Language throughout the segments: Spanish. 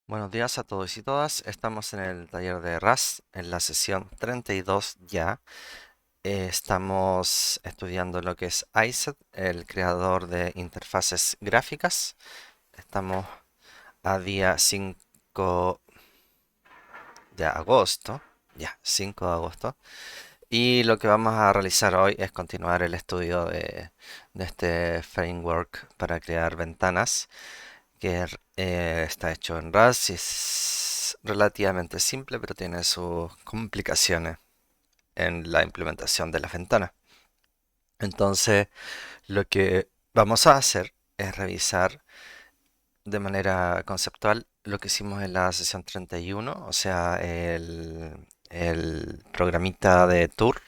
Buenos días a todos y todas. Estamos en el taller de RAS, en la sesión 32 ya. Estamos estudiando lo que es ISET, el creador de interfaces gráficas. Estamos a día 5 de agosto, ya, 5 de agosto. Y lo que vamos a realizar hoy es continuar el estudio de este framework para crear ventanas que está hecho en RAS y es relativamente simple, pero tiene sus complicaciones en la implementación de las ventanas. Entonces, lo que vamos a hacer es revisar de manera conceptual lo que hicimos en la sesión 31, o sea, el programita de Tour.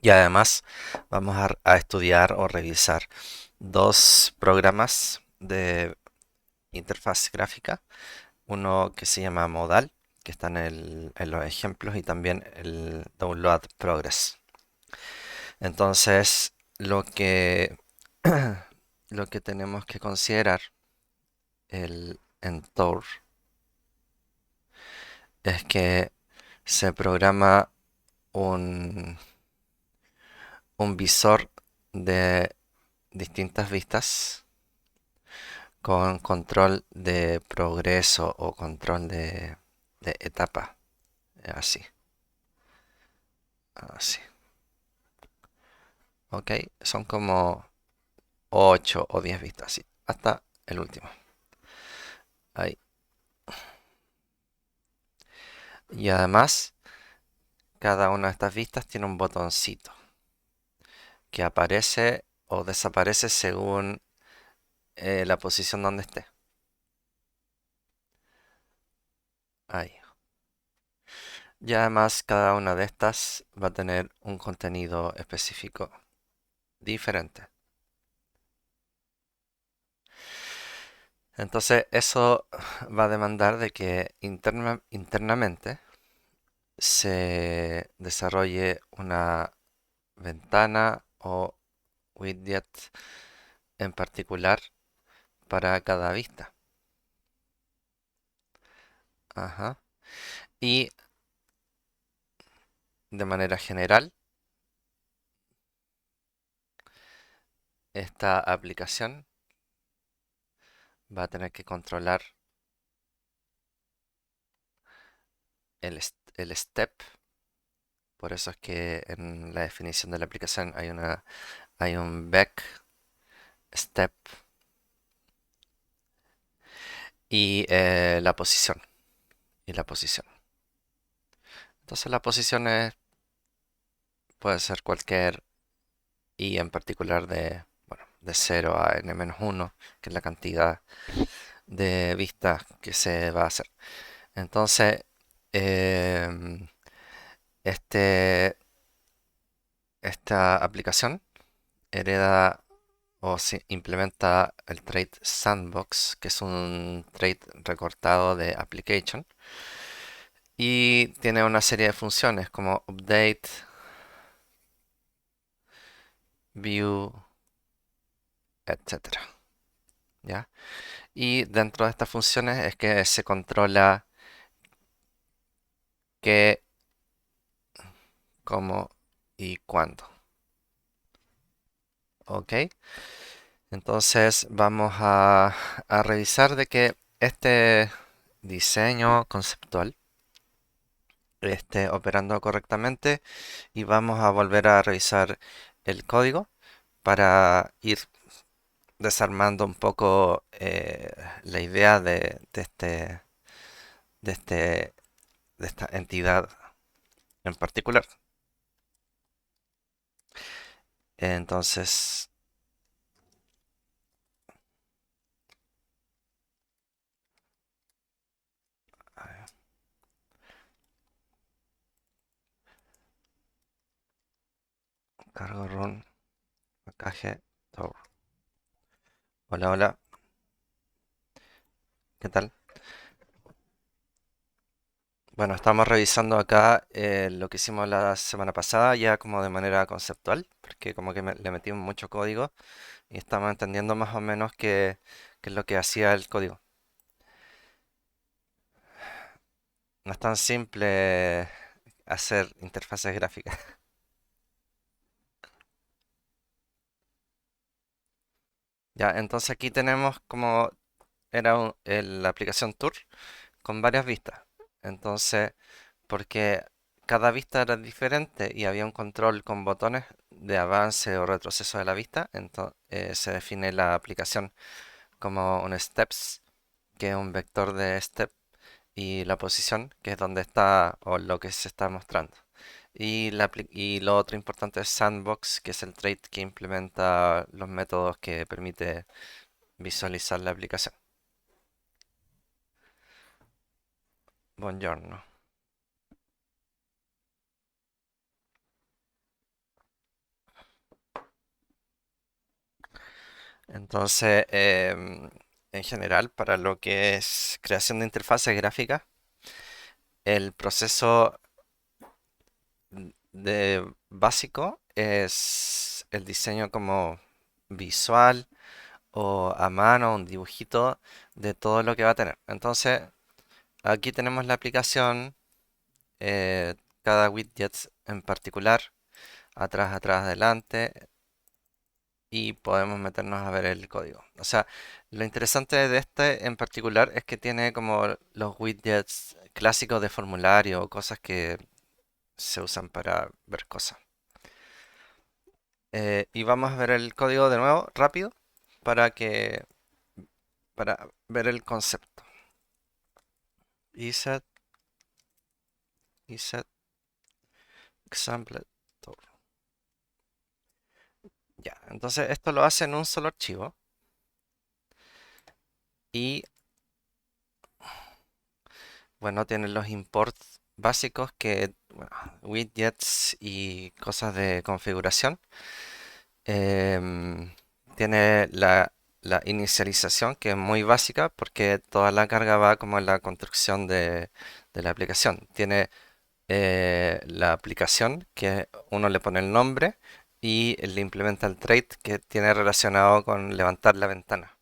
Y además vamos a estudiar o revisar dos programas de interfaz gráfica. Uno que se llama Modal, que está en los ejemplos, y también el Download Progress. Entonces, lo que tenemos que considerar en Tor es que se programa un, un visor de distintas vistas con control de progreso o control de etapa. Así, así. Ok, son como 8 o 10 vistas, sí, hasta el último. Ahí. Y además, cada una de estas vistas tiene un botoncito que aparece o desaparece según la posición donde esté. Ahí. Y además, cada una de estas va a tener un contenido específico diferente. Entonces, eso va a demandar de que internamente se desarrolle una ventana o widget en particular para cada vista. Ajá. Y de manera general, esta aplicación va a tener que controlar el step. Por eso es que en la definición de la aplicación hay un back step y la posición. Y la posición. Entonces la posición puede ser cualquier y en particular bueno, de 0 a n-1, que es la cantidad de vistas que se va a hacer. Entonces, em, este, esta aplicación hereda o se implementa el trait sandbox, que es un trait recortado de application, y tiene una serie de funciones como update, view, etcétera. ¿Ya? Y dentro de estas funciones es que se controla qué, cómo y cuándo. ¿Ok? Entonces vamos a revisar de que este diseño conceptual esté operando correctamente y vamos a volver a revisar el código para ir desarmando un poco la idea de este, de esta entidad en particular. Entonces, a ver, cargo run, package, tour. Hola, hola, ¿qué tal? Bueno, estamos revisando acá lo que hicimos la semana pasada ya como de manera conceptual, porque como que le metimos mucho código y estamos entendiendo más o menos qué es lo que hacía el código. No es tan simple hacer interfaces gráficas. Ya, entonces aquí tenemos como era la aplicación Tour con varias vistas. Entonces, porque cada vista era diferente y había un control con botones de avance o retroceso de la vista, entonces se define la aplicación como un steps, que es un vector de step, y la posición, que es donde está o lo que se está mostrando. Y lo otro importante es Sandbox, que es el trait que implementa los métodos que permite visualizar la aplicación. Buongiorno. Entonces, en general, para lo que es creación de interfaces gráficas, el proceso de básico es el diseño como visual o a mano, un dibujito de todo lo que va a tener. Entonces, aquí tenemos la aplicación, cada widget en particular, atrás, atrás, adelante, y podemos meternos a ver el código. O sea, lo interesante de este en particular es que tiene como los widgets clásicos de formulario o cosas que se usan para ver cosas. Y vamos a ver el código de nuevo, rápido, para que para ver el concepto. Iset, iset, example, tour. Ya, entonces esto lo hace en un solo archivo y bueno, tiene los imports básicos que, bueno, widgets y cosas de configuración. Em, Tiene la inicialización que es muy básica porque toda la carga va como en la construcción de la aplicación. Tiene la aplicación que uno le pone el nombre y le implementa el trait que tiene relacionado con levantar la ventana.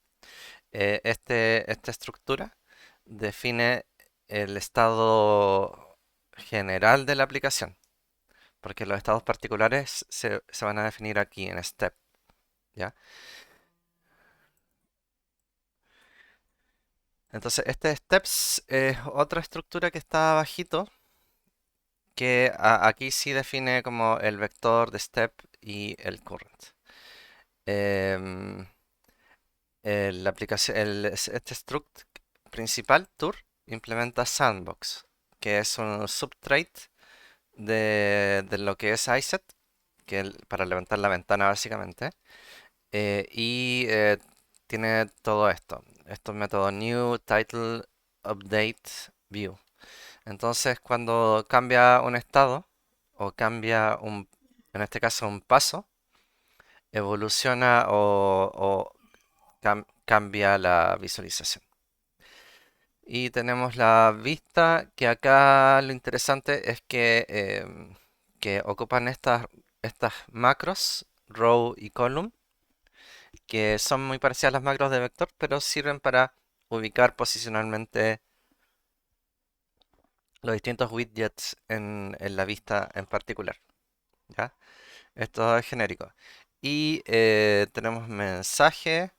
Esta estructura define el estado general de la aplicación, porque los estados particulares se van a definir aquí en step, ¿ya? Entonces, este steps es otra estructura que está abajito, que aquí sí define como el vector de step y el current. Em, la aplicación, este struct principal, tour, implementa sandbox, que es un subtrait de lo que es iSet, para levantar la ventana básicamente. Y tiene todo esto. Estos métodos new, title, update, view. Entonces, cuando cambia un estado o cambia en este caso un paso, evoluciona o cambia la visualización. Y tenemos la vista, que acá lo interesante es que ocupan estas macros, row y column, que son muy parecidas a las macros de vector, pero sirven para ubicar posicionalmente los distintos widgets en la vista en particular. ¿Ya? Esto es genérico. Y tenemos mensaje,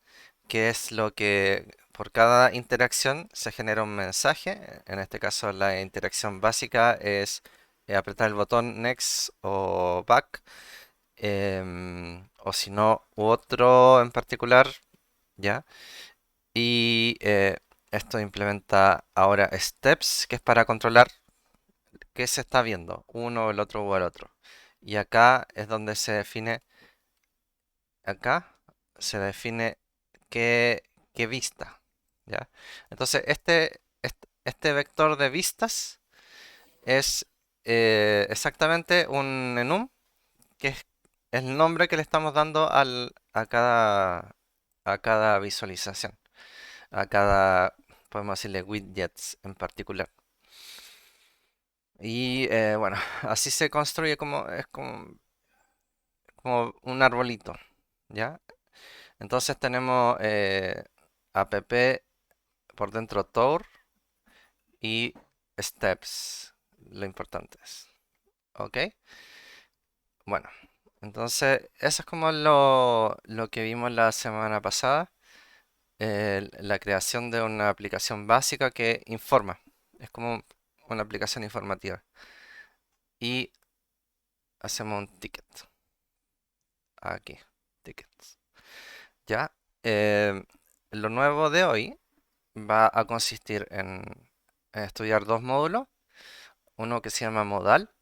que es lo que por cada interacción se genera un mensaje. En este caso la interacción básica es apretar el botón next o back, o si no, u otro en particular, ¿ya? Y esto implementa ahora steps, que es para controlar qué se está viendo, uno, el otro o el otro. Y acá se define qué vista, ¿ya? Entonces, este vector de vistas es exactamente un enum, que es el nombre que le estamos dando a cada visualización, a cada, podemos decirle widgets en particular. Y bueno, así se construye como un arbolito, ¿ya? Entonces tenemos app por dentro Tour y steps, lo importante es, ¿ok? Bueno, entonces eso es como lo que vimos la semana pasada, la creación de una aplicación básica que informa, es como una aplicación informativa. Y hacemos un ticket, aquí, tickets. Ya, eh, lo nuevo de hoy va a consistir en estudiar dos módulos, uno que se llama modal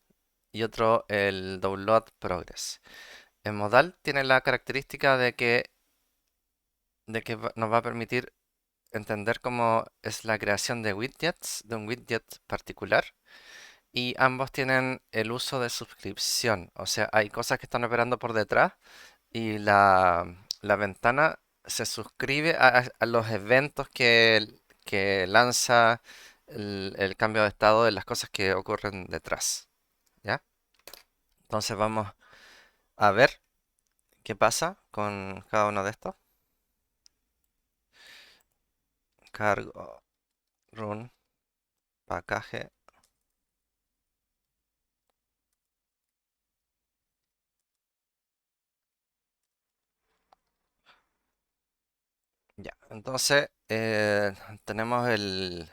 y otro el download progress. El modal tiene la característica de que nos va a permitir entender cómo es la creación de widgets, de un widget particular, y ambos tienen el uso de suscripción, o sea, hay cosas que están operando por detrás y la ventana se suscribe a los eventos que lanza el cambio de estado de las cosas que ocurren detrás, ¿ya? Entonces vamos a ver qué pasa con cada uno de estos. Cargo, run, package. Ya, entonces tenemos el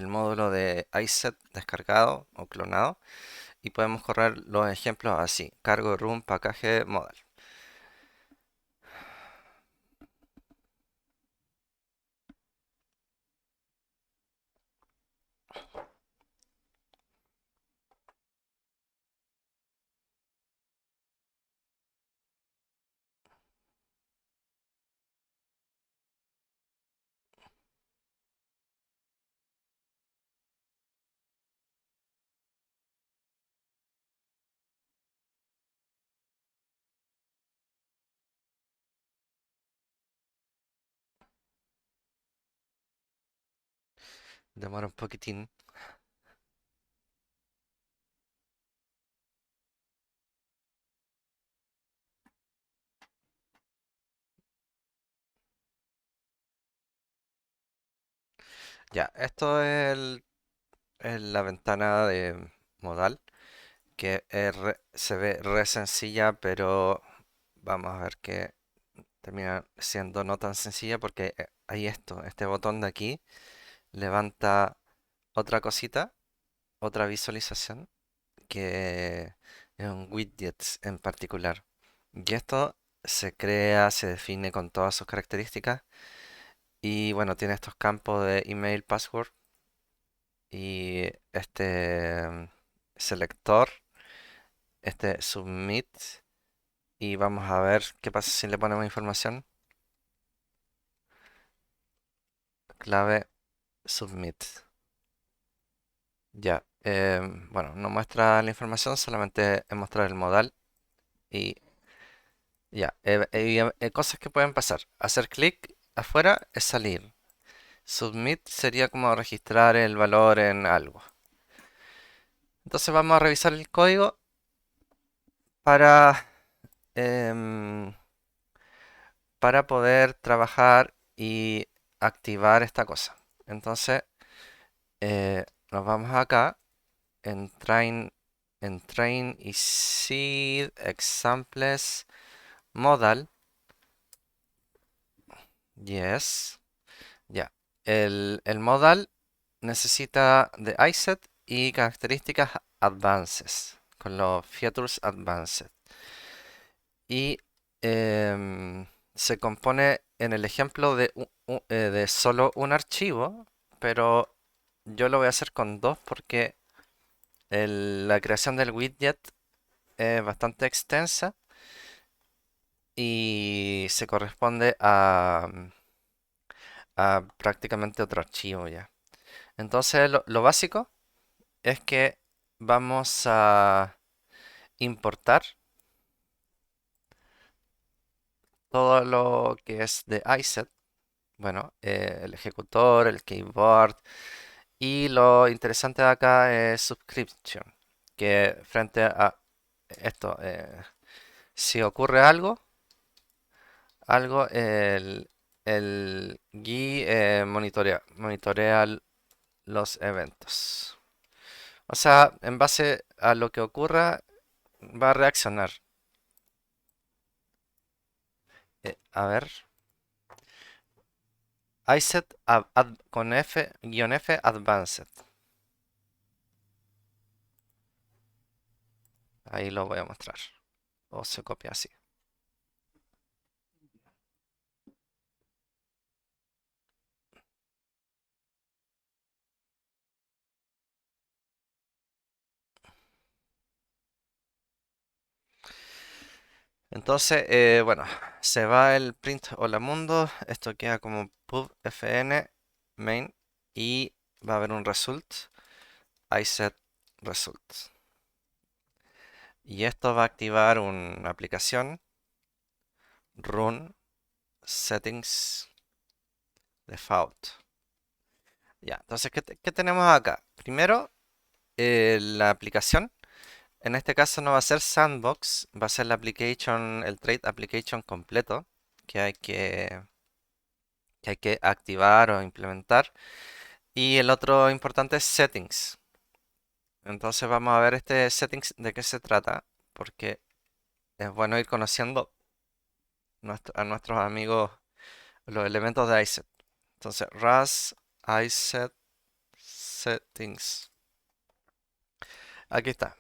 módulo de iSet descargado o clonado y podemos correr los ejemplos así: cargo, run, package, modal. Demora un poquitín. Ya, esto es la ventana de modal, que se ve re sencilla, pero vamos a ver que termina siendo no tan sencilla porque hay este botón de aquí levanta otra cosita, otra visualización, que es un widget en particular. Y esto se crea, se define con todas sus características y bueno, tiene estos campos de email, password y este selector, este submit, y vamos a ver qué pasa si le ponemos información. Clave submit. Ya, bueno, no muestra la información, solamente muestra el modal y ya. Cosas que pueden pasar: hacer clic afuera es salir. Submit sería como registrar el valor en algo. Entonces vamos a revisar el código para, em, para poder trabajar y activar esta cosa. Entonces nos vamos acá en train y seed examples modal. Yes. Ya. El modal necesita de iSet y características advances, con los features advanced. Y se compone en el ejemplo de solo un archivo, pero yo lo voy a hacer con dos porque la creación del widget es bastante extensa y se corresponde a prácticamente otro archivo ya. Entonces lo básico es que vamos a importar todo lo que es de iSet. Bueno, el ejecutor, el keyboard Y lo interesante de acá es subscription, que frente a esto, si ocurre algo, el GUI monitorea los eventos. O sea, en base a lo que ocurra, va a reaccionar. A ver, iSet con F, Advanced. Ahí lo voy a mostrar. O se copia así. Entonces, bueno, se va el print hola mundo. Esto queda como pub fn main y va a haber un result iSet result. Y esto va a activar una aplicación run settings default. Ya, entonces, ¿qué tenemos acá? Primero, la aplicación. En este caso no va a ser sandbox, va a ser la application, el trade application completo que hay que activar o implementar. Y el otro importante es settings. Entonces vamos a ver este settings de qué se trata, porque es bueno ir conociendo a nuestros amigos los elementos de iSet. Entonces, RAS iSet settings. Aquí está.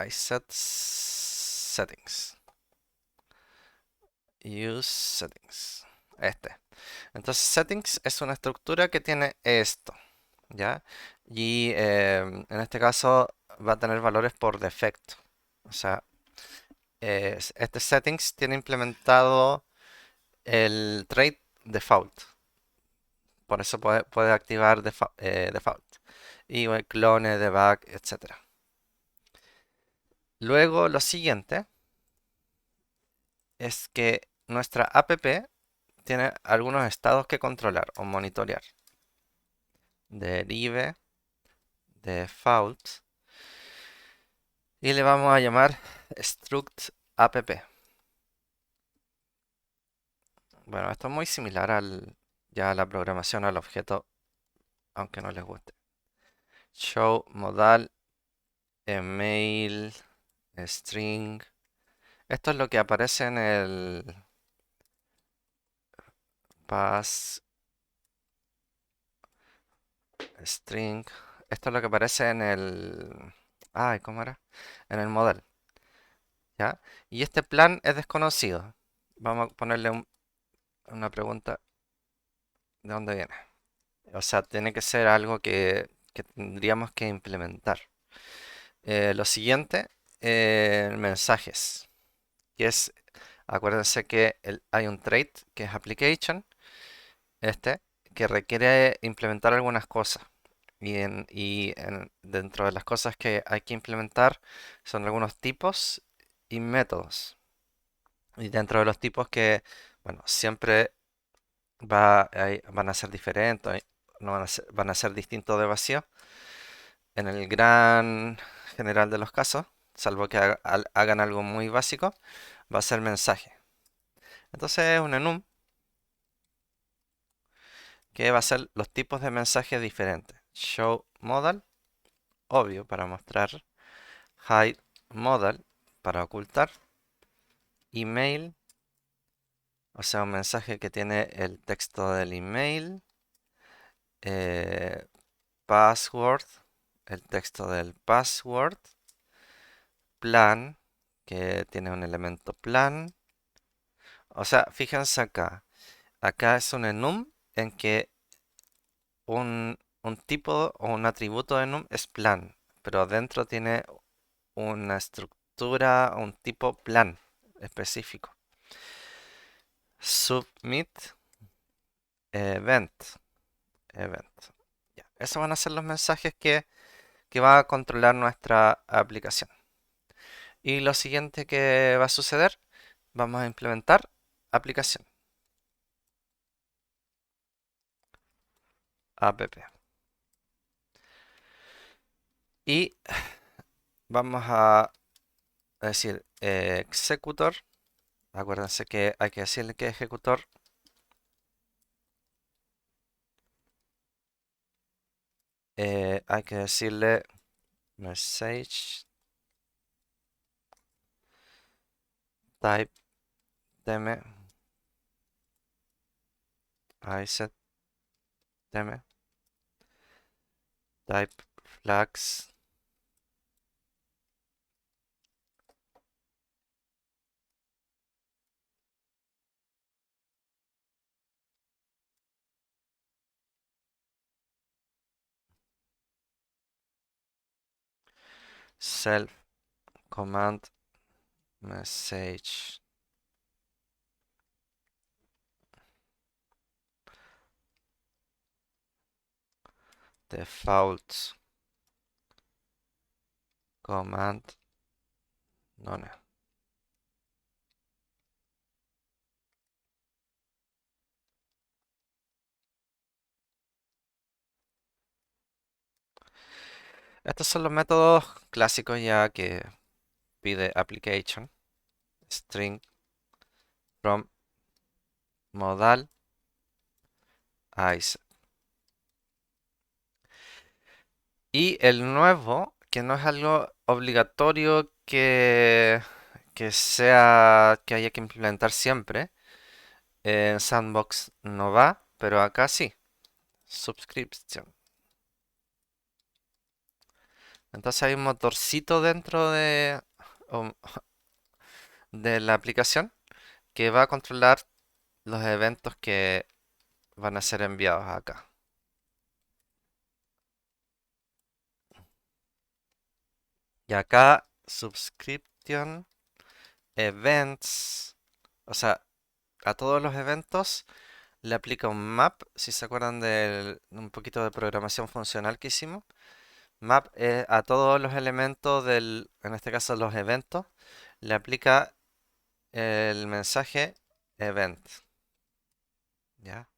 iSet settings. Use settings. Este. Entonces, settings es una estructura que tiene esto, ¿ya? Y en este caso va a tener valores por defecto. O sea, este settings tiene implementado el trait default. Por eso puede activar default. Y bueno, clone, debug, etcétera. Luego, lo siguiente es que nuestra app tiene algunos estados que controlar o monitorear. Derive, default. Y le vamos a llamar struct app. Bueno, esto es muy similar ya a la programación al objeto, aunque no les guste. Show modal, email, string. Esto es lo que aparece en el pass string. Esto es lo que aparece en el... Ay, ¿cómo era? En el modal, ¿ya? Y este plan es desconocido. Vamos a ponerle una pregunta de dónde viene. O sea, tiene que ser algo que tendríamos que implementar. Lo siguiente, mensajes. Que es, acuérdense que hay un trait que es application, este, que requiere implementar algunas cosas. Dentro de las cosas que hay que implementar son algunos tipos y métodos. Y dentro de los tipos que, bueno, siempre van a ser diferentes, no van a ser distintos de vacío. En el gran general de los casos, salvo que hagan algo muy básico, va a ser mensaje. Entonces un enum que va a ser los tipos de mensajes diferentes. Show modal, obvio, para mostrar. Hide modal, para ocultar. Email, o sea, un mensaje que tiene el texto del email. eh, Password, el texto del password. Plan, que tiene un elemento plan. O sea, fíjense acá. Acá es un enum en que un tipo o un atributo de enum es plan, pero dentro tiene una estructura, un tipo plan específico. Submit event. Event. Ya, esos van a ser los mensajes que va a controlar nuestra aplicación. Y lo siguiente que va a suceder, vamos a implementar aplicación. app. Y vamos a decir executor. Acuérdense que hay que decirle que ejecutor. Hay que decirle message type tm iset tm type flags self command message default command none. Estos son los métodos clásicos ya que pide application string from modal iset. Y el nuevo, que no es algo obligatorio que haya que implementar siempre, en Sandbox no va, pero acá sí. Subscription. Entonces hay un motorcito dentro o- de la aplicación que va a controlar los eventos que van a ser enviados acá. Y acá, subscription, events, o sea, a todos los eventos le aplica un map, si se acuerdan de un poquito de programación funcional que hicimos. Map a todos los elementos en este caso los eventos, le aplica el mensaje event, ¿ya?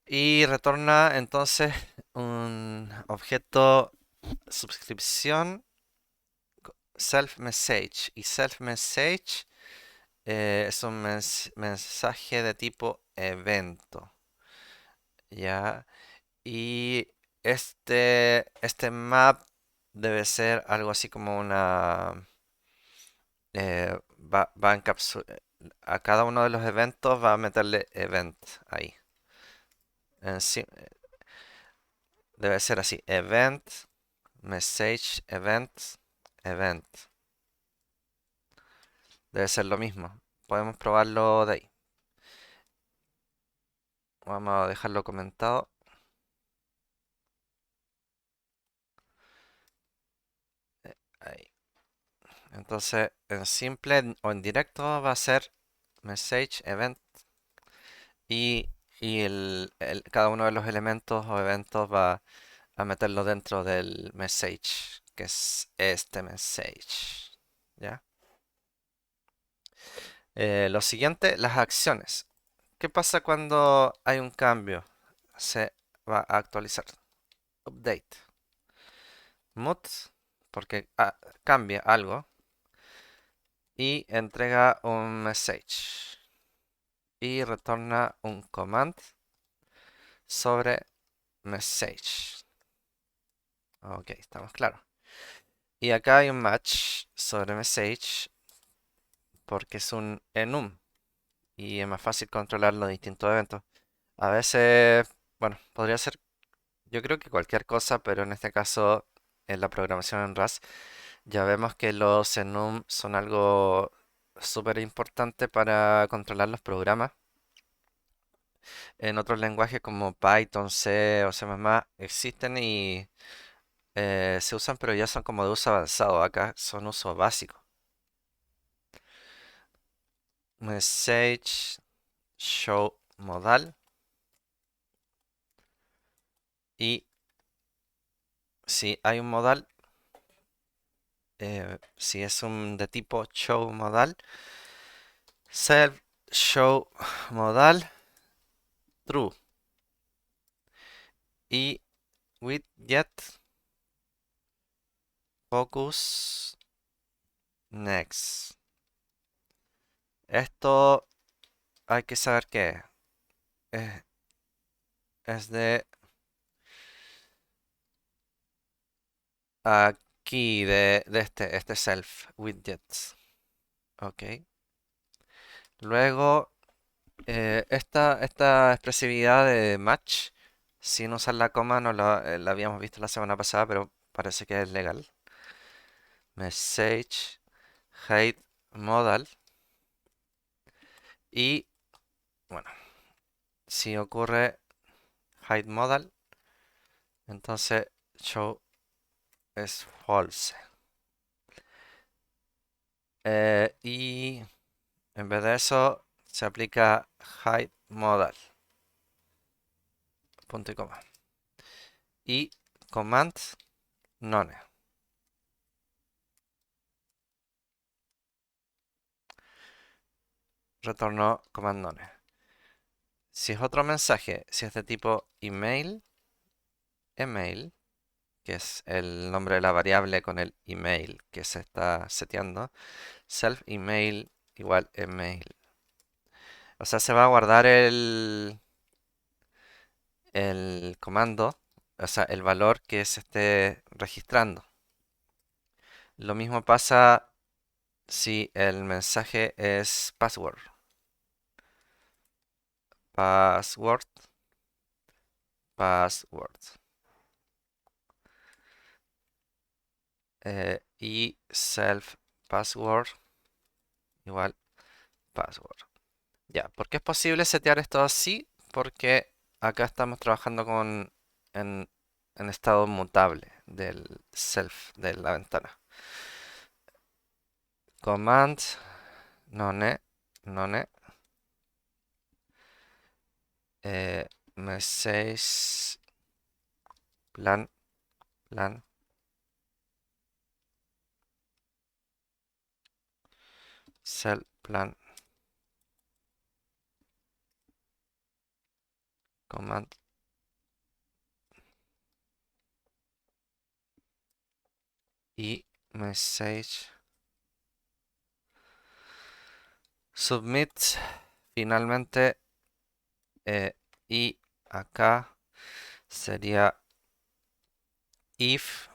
Y retorna entonces un objeto suscripción self message. Y self message es un mensaje de tipo evento, ¿ya? Y este map debe ser algo así como va a a cada uno de los eventos va a meterle event ahí. Debe ser así, event, message, event, event. Debe ser lo mismo. Podemos probarlo de ahí. Vamos a dejarlo comentado. Ahí. Entonces, en simple o en directo va a ser message, event y, cada uno de los elementos o eventos va a meterlo dentro del message, que es este message. ¿Ya? Lo siguiente, las acciones. ¿Qué pasa cuando hay un cambio? Se va a actualizar. Update. Mut, porque cambia algo y entrega un message y retorna un command sobre message. Ok, estamos claros. Y acá hay un match sobre message porque es un enum y es más fácil controlar los distintos eventos. A veces, bueno, podría ser, yo creo que cualquier cosa, pero en este caso, en la programación en RAS, ya vemos que los enum son algo súper importante para controlar los programas. En otros lenguajes como Python, C o C++ existen y se usan, pero ya son como de uso avanzado. Acá son uso básico. Message show modal y si hay un modal, si es un de tipo show modal, self show modal true. y widget focus next. Esto hay que saber qué es. Es de aquí, de este self widgets. Ok. Luego, esta expresividad de match, sin usar la coma, no la habíamos visto la semana pasada, pero parece que es legal. Message, hide modal. Y bueno, si ocurre hide modal, entonces show es false. Y en vez de eso, se aplica hide modal. Punto y coma. Y command none. Retornó command none. Si es otro mensaje, si es de tipo email, que es el nombre de la variable con el email que se está seteando, self email igual email. O sea, se va a guardar el comando, o sea, el valor que se esté registrando. Lo mismo pasa si el mensaje es password. Password, password. Y self password igual password. Ya, ¿por qué es posible setear esto así? Porque acá estamos trabajando en, en estado mutable del self de la ventana. Command none, none, message plan, plan, self plan, command y message submit finalmente. Y acá sería if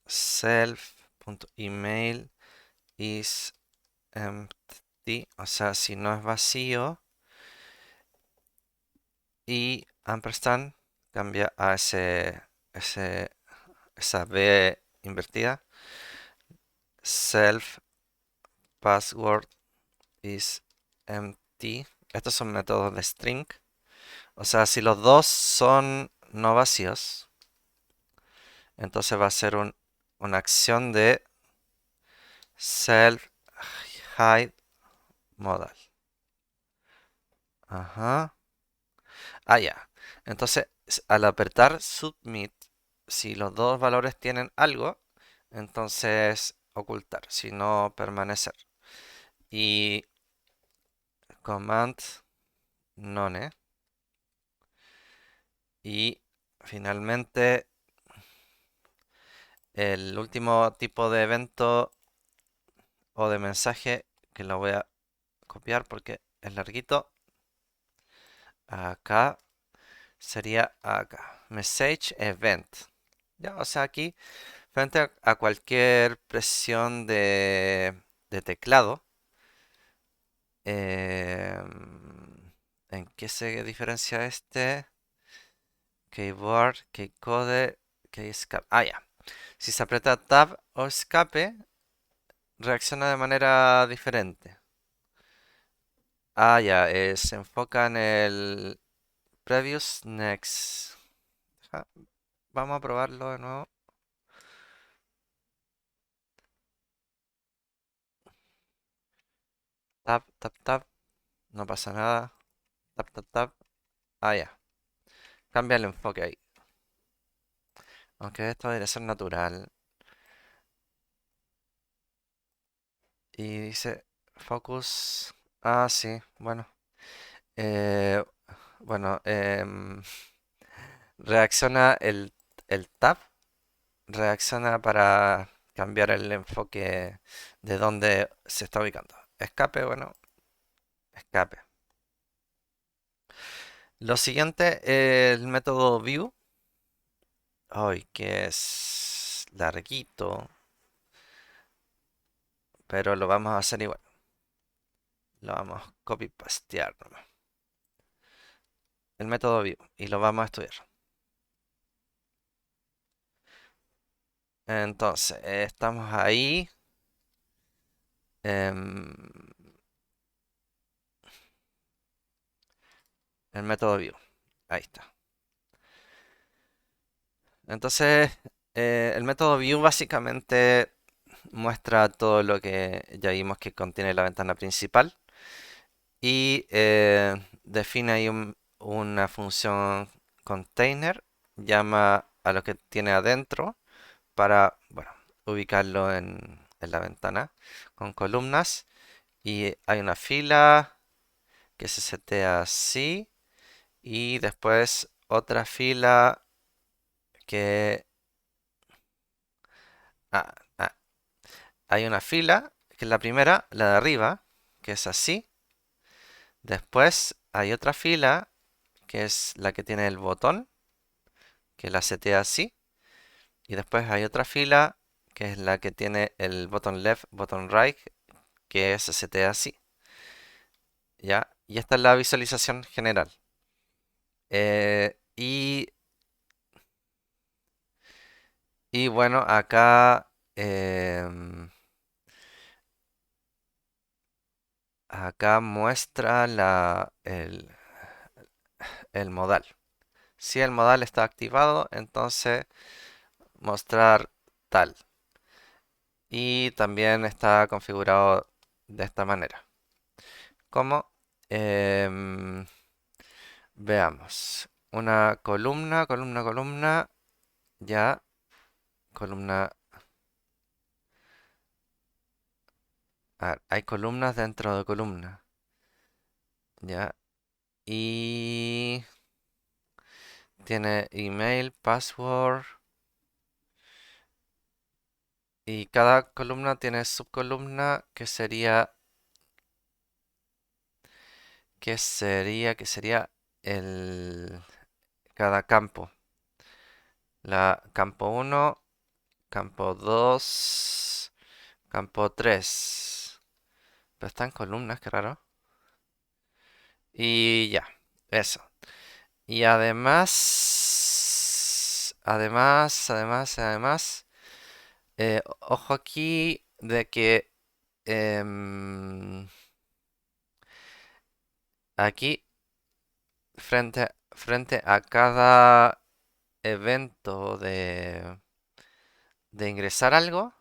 self.email is empty, o sea, si no es vacío, y ampersand cambia a esa B invertida, self password is empty. Estos son métodos de string, o sea, si los dos son no vacíos, entonces va a ser una acción de self hide modal. Ajá. Ah, ya. Entonces, al apretar submit, si los dos valores tienen algo, entonces ocultar, si no permanecer. Y command none. Y finalmente, el último tipo de evento o de mensaje que lo voy a copiar porque es larguito. Acá sería acá. Message event. Ya, o sea, aquí frente a cualquier presión de teclado, ¿en qué se diferencia este? Keyboard, keycode, keyscape. Ah, ya. Si se aprieta Tab o Escape, reacciona de manera diferente. Ah, ya. Se enfoca en el Previous Next. Ja, vamos a probarlo de nuevo. Tab, tab, tab. No pasa nada. Tab, tab, tab. Ah, ya. Cambia el enfoque ahí. Aunque esto debería ser natural. Y dice focus. Ah, sí, bueno. Eh, bueno, reacciona el tab, reacciona para cambiar el enfoque de dónde se está ubicando. Escape, bueno, escape. Lo siguiente, el método view. Ay, que es larguito, pero lo vamos a hacer igual. Lo vamos a copy pastear nomás. El método view y lo vamos a estudiar. Entonces, estamos ahí. em, el método view. Ahí está. Entonces, el método view básicamente muestra todo lo que ya vimos que contiene la ventana principal y define ahí una función container, llama a lo que tiene adentro para, bueno, ubicarlo en la ventana con columnas y hay una fila que se setea así y después otra fila que... ah, ah, hay una fila que es la primera, la de arriba, que es así. Después hay otra fila que es la que tiene el botón, que la setea así. Y después hay otra fila que es la que tiene el botón left, botón right, que se setea así. ¿Ya? Y esta es la visualización general. Y bueno, acá muestra el modal. Si el modal está activado, entonces mostrar tal. Y también está configurado de esta manera. Como veamos. Una columna, columna, columna. Ya, columna. A ver, hay columnas dentro de columna. Ya. Y tiene email, password. Y cada columna tiene subcolumna que sería el cada campo. La campo uno, campo 2, campo 3. Pero está en columnas, qué raro. Y ya, eso. Y además, ojo aquí de que aquí frente a cada evento de ingresar algo,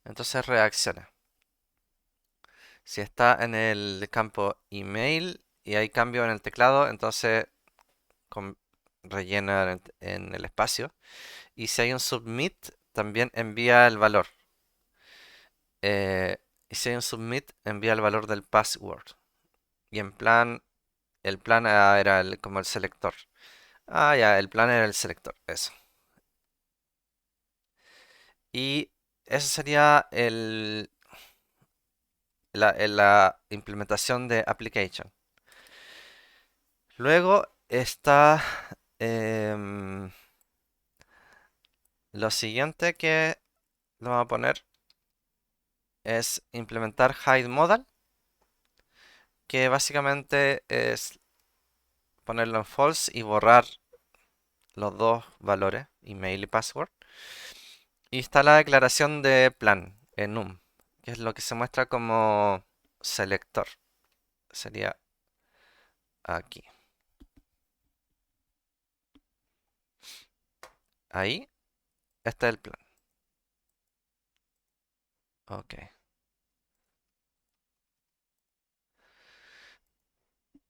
entonces reacciona. Si está en el campo email y hay cambio en el teclado, entonces rellena en el espacio. Y si hay un submit, también envía el valor. Eh, y si hay un submit, envía el valor del password. Y en plan, el plan era como el selector. Ah, ya, el plan era el selector, eso. Y eso sería la implementación de application. Luego está em, lo siguiente que lo vamos a poner es implementar hide modal, que básicamente es ponerlo en false y borrar los dos valores, email y password. Y está la declaración de plan, enum, que es lo que se muestra como selector. Sería aquí. Ahí, este es el plan. Ok.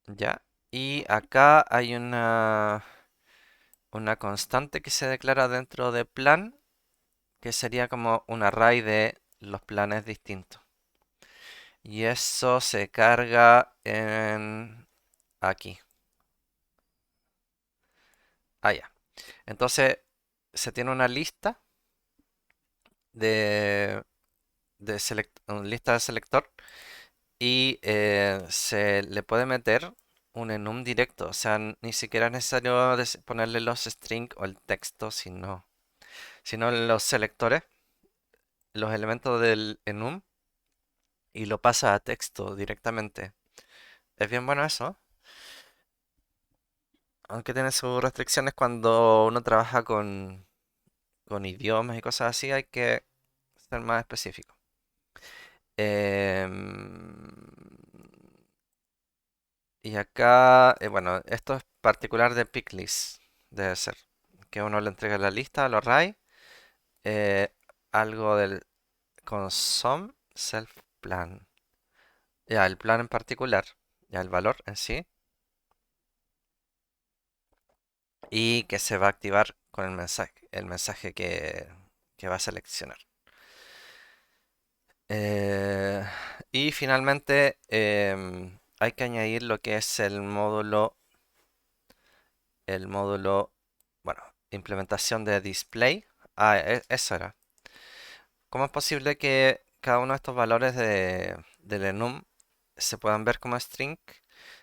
Ya. Y acá hay una constante que se declara dentro de plan, que sería como un array de los planes distintos. Y eso se carga en aquí. Ah, ya. Entonces se tiene una lista de, una lista de selector y se le puede meter un enum directo. O sea, ni siquiera es necesario ponerle los strings o el texto, sino los selectores, los elementos del enum y lo pasa a texto directamente. Es bien bueno eso, aunque tiene sus restricciones cuando uno trabaja con idiomas y cosas así, hay que ser más específico. Em, y acá, bueno, esto es particular de Picklist, debe ser. Que uno le entrega la lista, los array, eh, algo del consum self plan. Ya, el plan en particular, ya el valor en sí, y que se va a activar con el mensaje que va a seleccionar. Eh, y finalmente hay que añadir lo que es el módulo, bueno, implementación de display. Ah, eso era. ¿Cómo es posible que cada uno de estos valores del enum se puedan ver como string?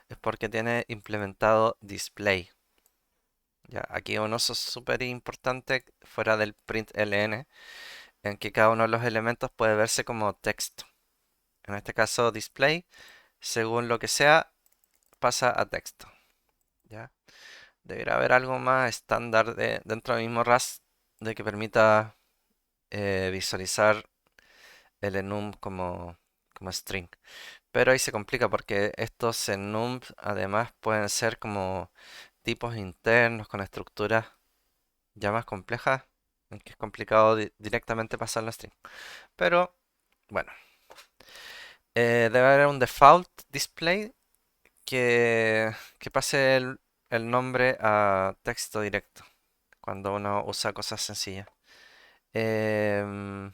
Es porque tiene implementado display. Ya, aquí un uso súper importante fuera del println, en que cada uno de los elementos puede verse como texto. En este caso, display, según lo que sea, pasa a texto. ¿Ya? Debería haber algo más estándar dentro del mismo RAS de que permita visualizar el enum como string. Pero ahí se complica porque estos enums además pueden ser como tipos internos con estructuras ya más complejas, en que es complicado directamente pasarlo a string. Pero bueno, debe haber un default display que pase el nombre a texto directo cuando uno usa cosas sencillas. Em,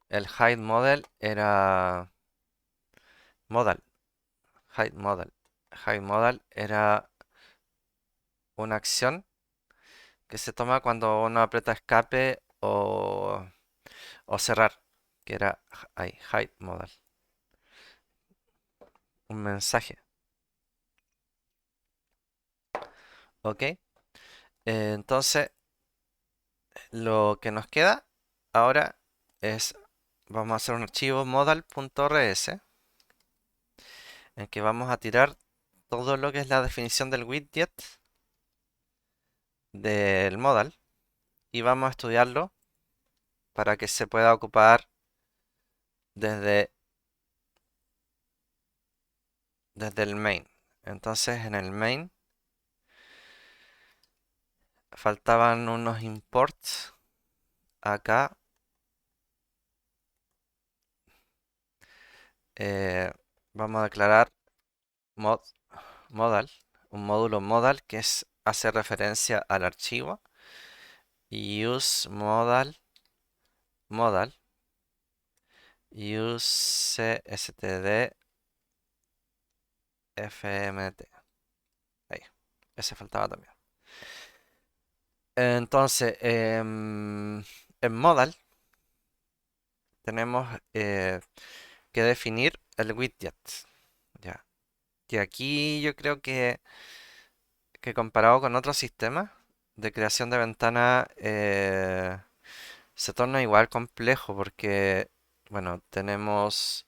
el hide model era modal, hide model. Hide model era una acción que se toma cuando uno aprieta escape o cerrar, que era ahí, hide model, un mensaje. ¿Ok? Entonces, lo que nos queda ahora es, vamos a hacer un archivo modal.rs en que vamos a tirar todo lo que es la definición del widget del modal y vamos a estudiarlo para que se pueda ocupar desde, desde el main. Entonces en el main faltaban unos imports acá. eh, Vamos a declarar mod, modal, un módulo modal que hace referencia al archivo y use modal use std fmt. Ahí, ese faltaba también. Entonces, en modal tenemos que definir el widget. Ya. Que aquí yo creo que comparado con otros sistemas de creación de ventana se torna igual complejo porque, bueno, tenemos,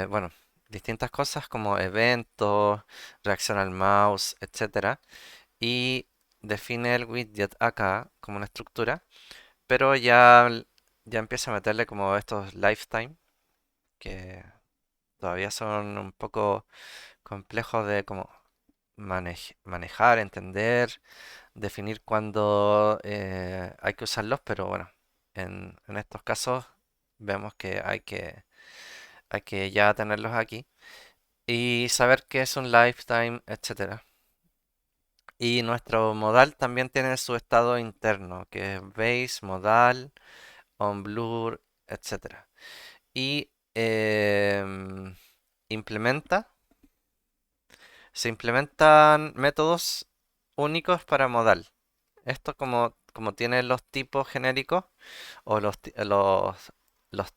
bueno, distintas cosas como eventos, reacción al mouse, etcétera, y define el widget acá como una estructura, pero ya empieza a meterle como estos lifetime que todavía son un poco complejos de como manejar, entender, definir cuándo hay que usarlos, pero bueno, en estos casos vemos que hay que ya tenerlos aquí y saber qué es un lifetime, etcétera. Y nuestro modal también tiene su estado interno, que es base, modal, on blur, etcétera. Y em, implementa, se implementan métodos únicos para modal. Esto como tiene los tipos genéricos o los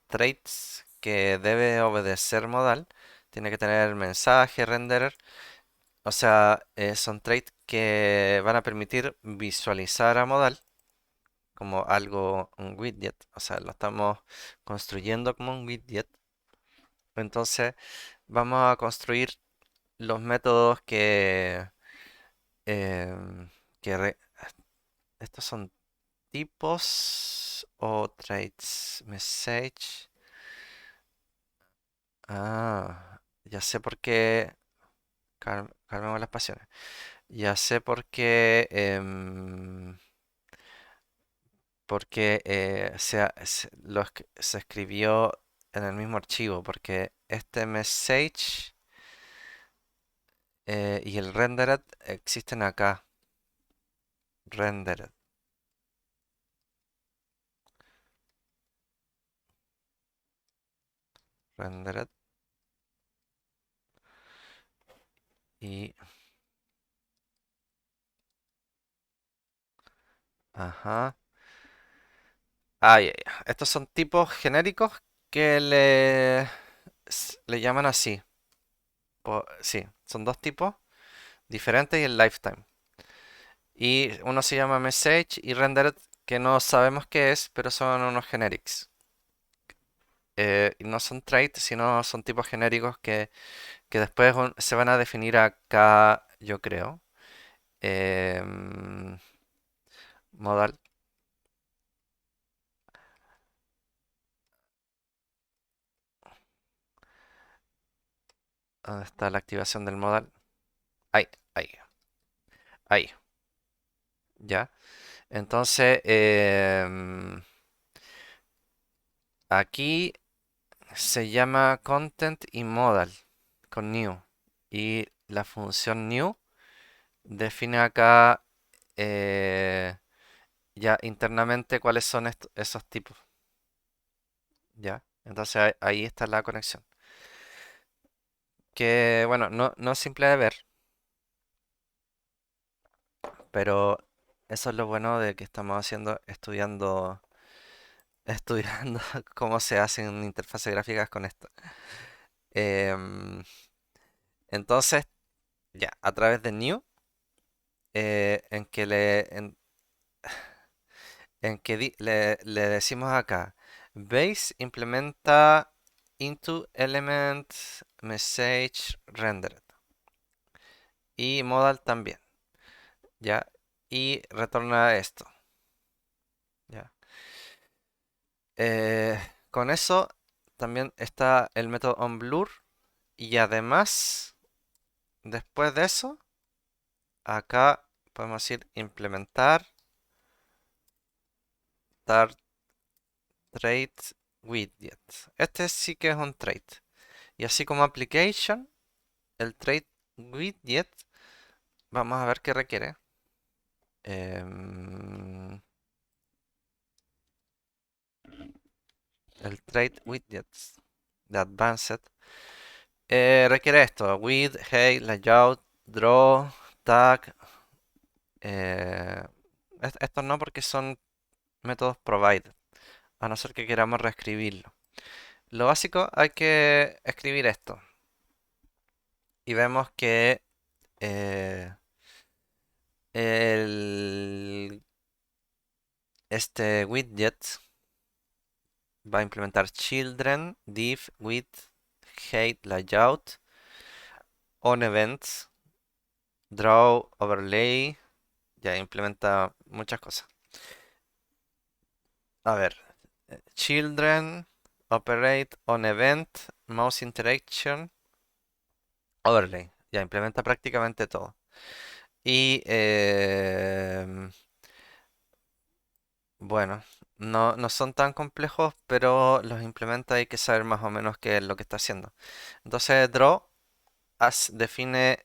traits que debe obedecer modal, tiene que tener mensaje, renderer. O sea, son traits que van a permitir visualizar a modal como algo, un widget. O sea, lo estamos construyendo como un widget. Entonces, vamos a construir los métodos em, que estos son tipos o traits. Message. Ya sé por qué. Calmemos las pasiones. Ya sé por qué. Porque se escribió en el mismo archivo. Porque este message y el rendered existen acá. Rendered. Rendered. Y. Ajá. Ya, ya. Estos son tipos genéricos que le llaman así. Sí, son dos tipos diferentes y el lifetime. Y uno se llama message y rendered, que no sabemos qué es, pero son unos generics. Y no son traits, sino son tipos genéricos que después se van a definir acá, yo creo. Em, Modal. ¿Dónde está la activación del modal? Ahí, ahí, ahí. Ya. Entonces, aquí se llama content y modal con new. Y la función new define acá ya internamente cuáles son esos tipos. Ya. Entonces ahí está la conexión. Que bueno, no es simple de ver, pero eso es lo bueno de que estamos estudiando cómo se hacen interfaces gráficas con esto. Em, entonces, ya, a través de new, en que le decimos acá, base implementa into element message rendered y modal también, ¿ya? Y retorna esto, ¿ya? Eh, con eso también está el método onBlur y además, después de eso, acá podemos decir implementar tar trait widget. Este sí que es un trait. Y así como application, el trait widget, vamos a ver qué requiere. Em, el trait widgets de advanced requiere esto: width, height, layout, draw, tag. eh, Estos no, porque son métodos provided, a no ser que queramos reescribirlo. Lo básico, hay que escribir esto y vemos que eh, el, este widget va a implementar children, div, width, height, layout, on events, draw, overlay. Ya implementa muchas cosas. A ver, children, operate, on event, mouse interaction, overlay. Ya implementa prácticamente todo. Y bueno, no son tan complejos, pero los implementa, hay que saber más o menos qué es lo que está haciendo. Entonces, draw define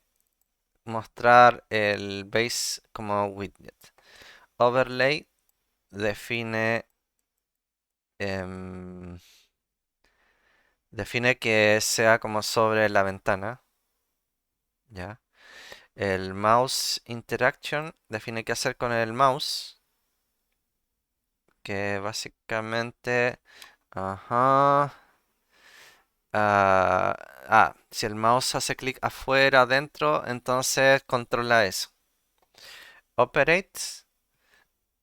mostrar el base como widget. Overlay define em, Define que sea como sobre la ventana, ¿ya? El mouse interaction define qué hacer con el mouse, que básicamente, ajá, ah, si el mouse hace clic afuera, adentro, entonces controla eso. Operate,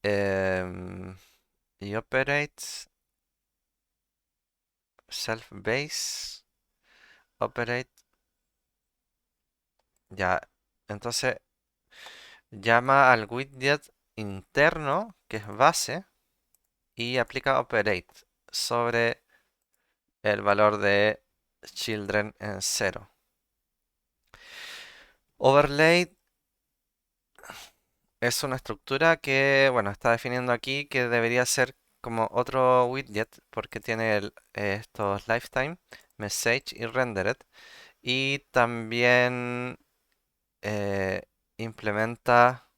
em, y operate, self base, operate, ya. Entonces llama al widget interno, que es base, y aplica operate sobre el valor de children en 0. Overlay es una estructura que, bueno, está definiendo aquí que debería ser como otro widget porque tiene estos lifetime, message y rendered. Y también eh, implementa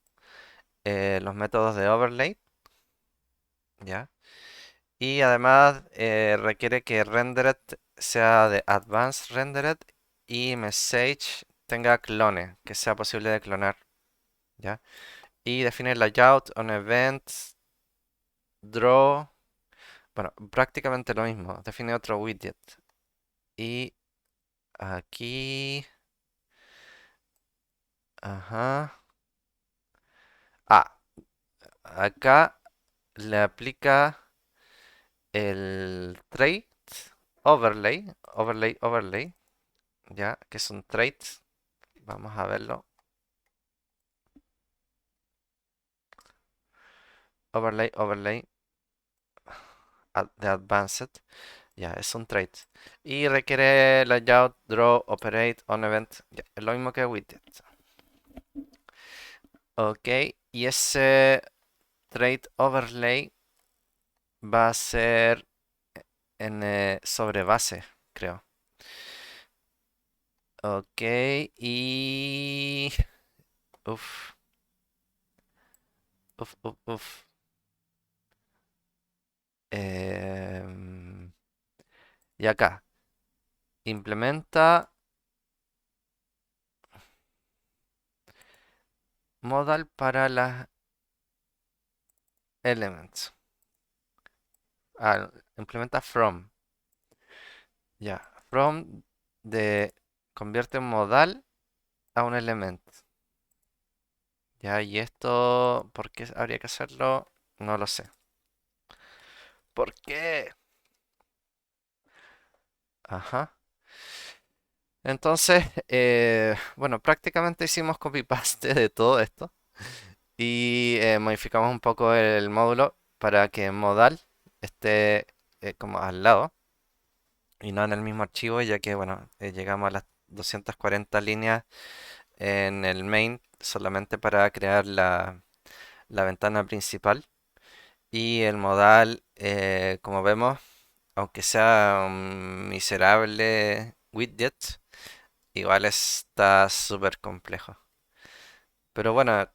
los métodos de overlay, ¿ya? Y además requiere que rendered sea de advanced rendered y message tenga clone, que sea posible de clonar, ¿ya? Y define layout on events, draw, bueno, prácticamente lo mismo, define otro widget. Y aquí, ajá. Ah, acá le aplica el trait overlay, ya, que es un trait. Vamos a verlo. Overlay, de advanced. Ya, es un trait. Y requiere layout, draw, operate, on event. Ya, es lo mismo que widget. Ok, y ese trait overlay va a ser en sobre base, creo. Ok, y... Uf, uf. Em, y acá, implementa modal para las elements. Implementa from. Ya, from de convierte un modal a un elemento. Ya, y esto, ¿por qué habría que hacerlo? No lo sé. ¿Por qué? Ajá. Entonces, bueno, prácticamente hicimos copy-paste de todo esto y modificamos un poco el módulo para que modal esté como al lado y no en el mismo archivo, ya que, bueno, llegamos a las 240 líneas en el main solamente para crear la ventana principal. Y el modal, como vemos, aunque sea un miserable widget, igual está súper complejo. Pero bueno,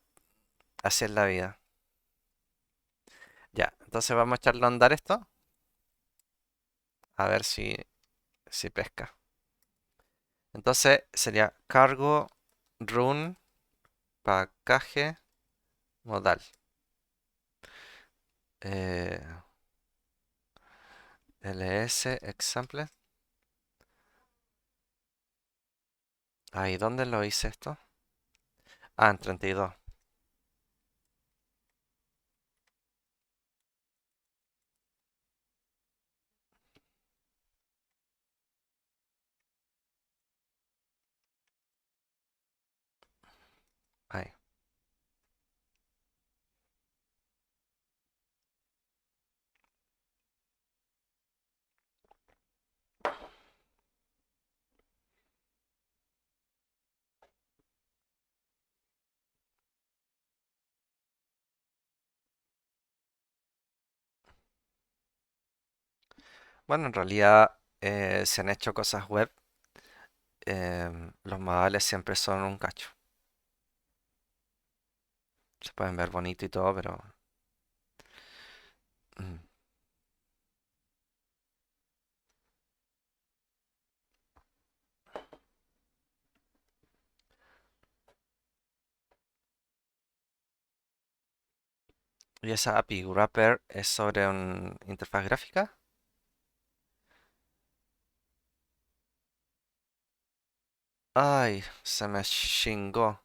así es la vida. Ya, entonces vamos a echarlo a andar esto. A ver si pesca. Entonces sería cargo run package modal. Eh, ls example. Ahí, ¿dónde lo hice esto? Ah, en 32. Ahí. Bueno, en realidad se han hecho cosas web. Los modales siempre son un cacho. Se pueden ver bonito y todo, pero... mm, ¿Y esa API wrapper es sobre una interfaz gráfica? Ay, se me chingó.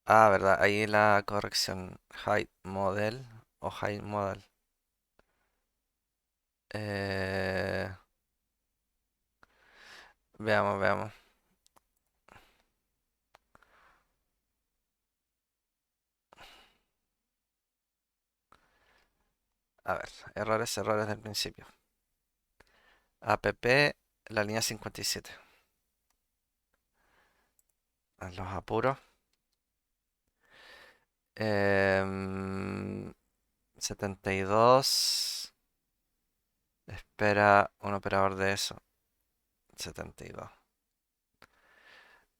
Ah, verdad, ahí la corrección. Hide model o hide model. Eh, veamos, veamos. A ver, errores, errores del principio. App, la línea 57. A los apuros. Em, 72. Espera un operador de eso. 72.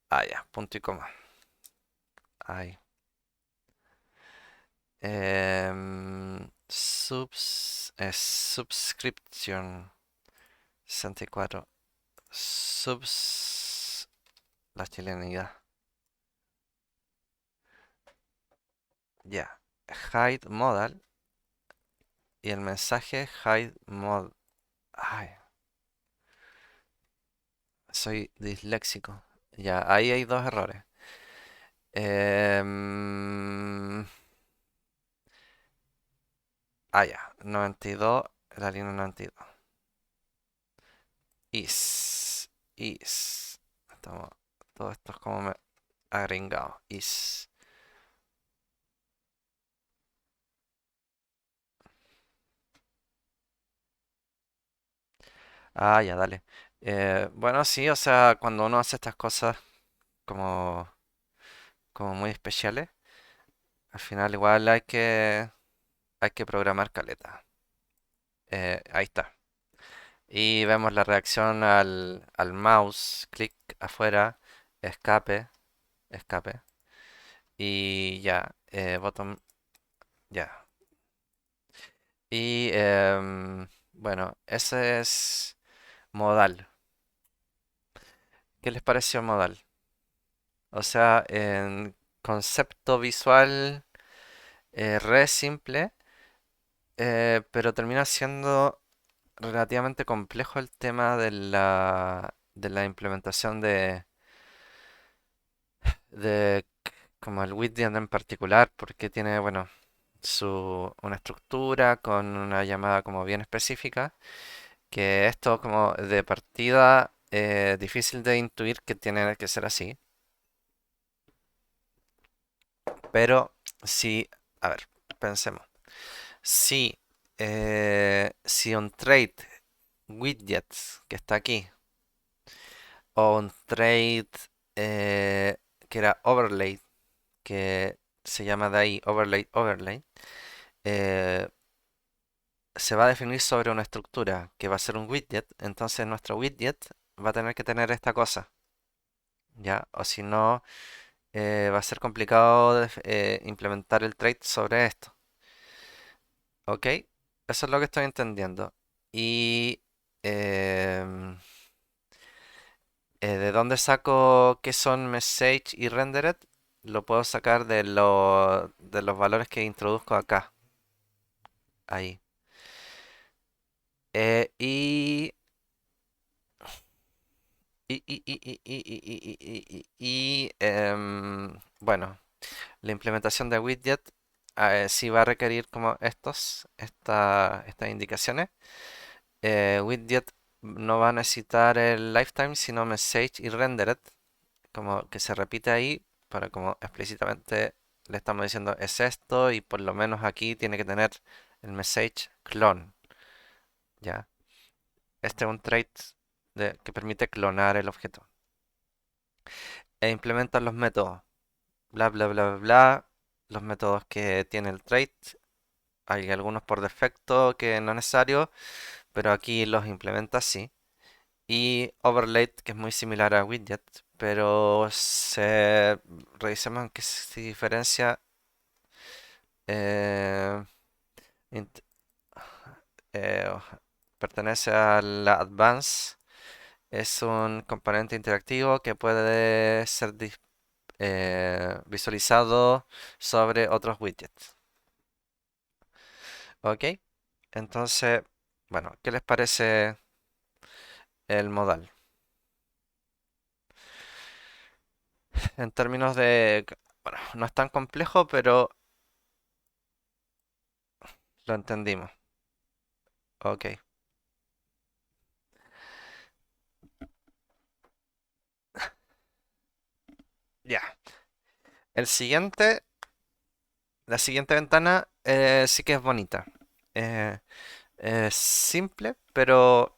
Ah, ya, punto y coma. Ahí. Subscription 64. La chilenidad. Ya. Hide modal. Y el mensaje hide mod. Ay, soy disléxico. Ya, ahí hay dos errores. Em, ya. 92. La línea 92. Is. Estamos, todo esto es como me agringado. Is. Ah, ya, dale. Bueno, sí, o sea, cuando uno hace estas cosas como, como muy especiales, al final igual hay que programar caleta. Ahí está. Y vemos la reacción al mouse, clic afuera, escape, escape. Y ya, botón, ya. Y bueno, ese es modal. ¿Qué les pareció modal? O sea, en concepto visual re simple, pero termina siendo relativamente complejo el tema de la implementación de como el widget en particular, porque tiene, bueno, una estructura con una llamada como bien específica, que esto como de partida difícil de intuir que tiene que ser así, pero sí, a ver, pensemos. Si un trait widgets que está aquí o un trait que era overlay, que se llama de ahí overlay, eh, se va a definir sobre una estructura que va a ser un widget, entonces nuestro widget va a tener que tener esta cosa, ¿ya? O si no, va a ser complicado implementar el trait sobre esto, ¿ok? Eso es lo que estoy entendiendo. Y em, ¿de dónde saco qué son message y rendered? Lo puedo sacar de los valores que introduzco acá, ahí. Eh, y bueno, la implementación de widget sí va a requerir como estas indicaciones. Widget no va a necesitar el lifetime, sino message y rendered, como que se repite ahí para como explícitamente le estamos diciendo es esto y por lo menos aquí tiene que tener el message clone, ¿ya? Este es un trait que permite clonar el objeto. E implementan los métodos, bla bla bla bla bla, los métodos que tiene el trait. Hay algunos por defecto que no es necesario, pero aquí los implementa así. Y overlay, que es muy similar a widget, pero revisemos en qué se diferencia. eh, int- eh, Pertenece a la advanced Es un componente interactivo que puede ser visualizado sobre otros widgets. ¿Ok? Entonces, bueno, ¿qué les parece el modal? En términos de, bueno, no es tan complejo, pero lo entendimos. Ok, ya. El siguiente, la siguiente ventana sí que es bonita. Eh, es simple, pero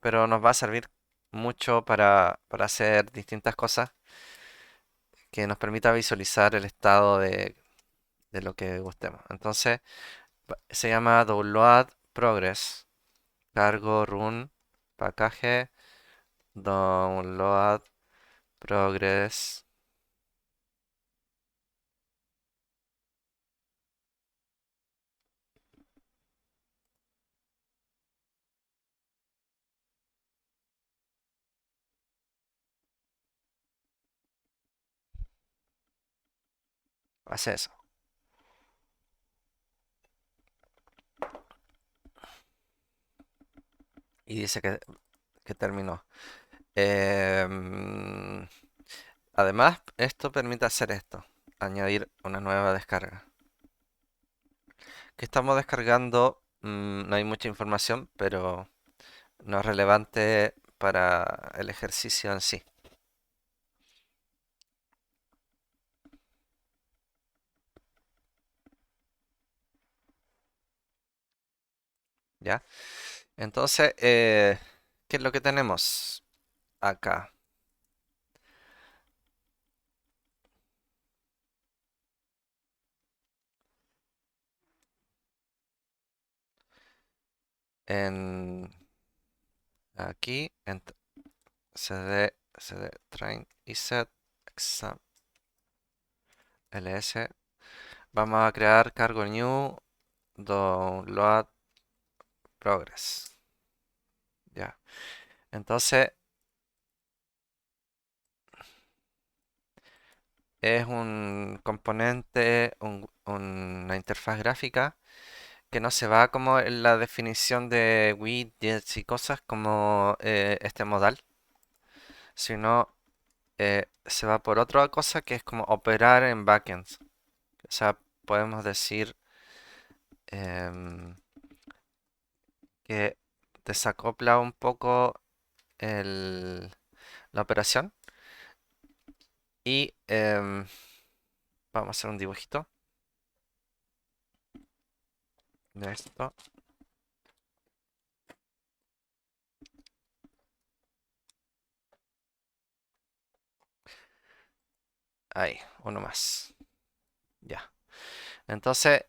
nos va a servir mucho para hacer distintas cosas que nos permita visualizar el estado de lo que gustemos. Entonces, se llama Download Progress. Cargo run package download progress. Hace eso. Y dice que terminó. Em, Además, esto permite hacer esto. Añadir una nueva descarga. Que estamos descargando, no hay mucha información, pero no es relevante para el ejercicio en sí. ¿Ya? Entonces, ¿qué es lo que tenemos acá? En, aquí, en cd train y set exam ls. Vamos a crear cargo new download progress. Ya. Entonces, es un componente, una interfaz gráfica que no se va como en la definición de widgets y cosas como este modal, sino se va por otra cosa que es como operar en backends. O sea, podemos decir em, que desacopla un poco la operación y vamos a hacer un dibujito de esto. Ahí, uno más. Ya. Entonces,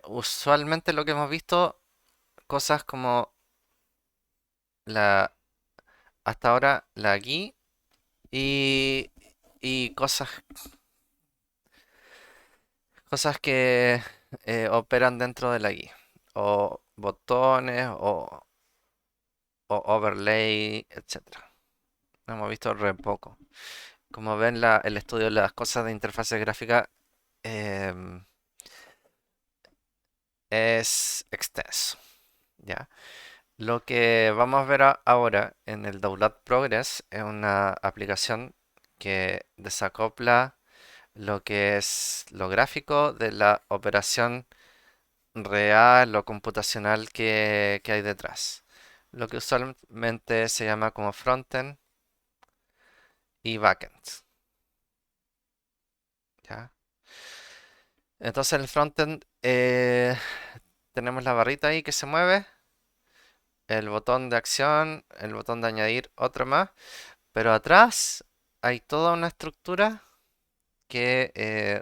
usualmente lo que hemos visto, cosas como la, hasta ahora la GUI y, y cosas que operan dentro de la GUI. O botones o overlay, etcétera. Hemos visto re poco. Como ven, el estudio de las cosas de interfaces gráficas em, es extenso. ¿Ya? Lo que vamos a ver ahora en el Download Progress es una aplicación que desacopla lo que es lo gráfico de la operación real o computacional que hay detrás. Lo que usualmente se llama como frontend y backend. ¿Ya? Entonces en el frontend tenemos la barrita ahí que se mueve, el botón de acción, el botón de añadir otro más, pero atrás hay toda una estructura que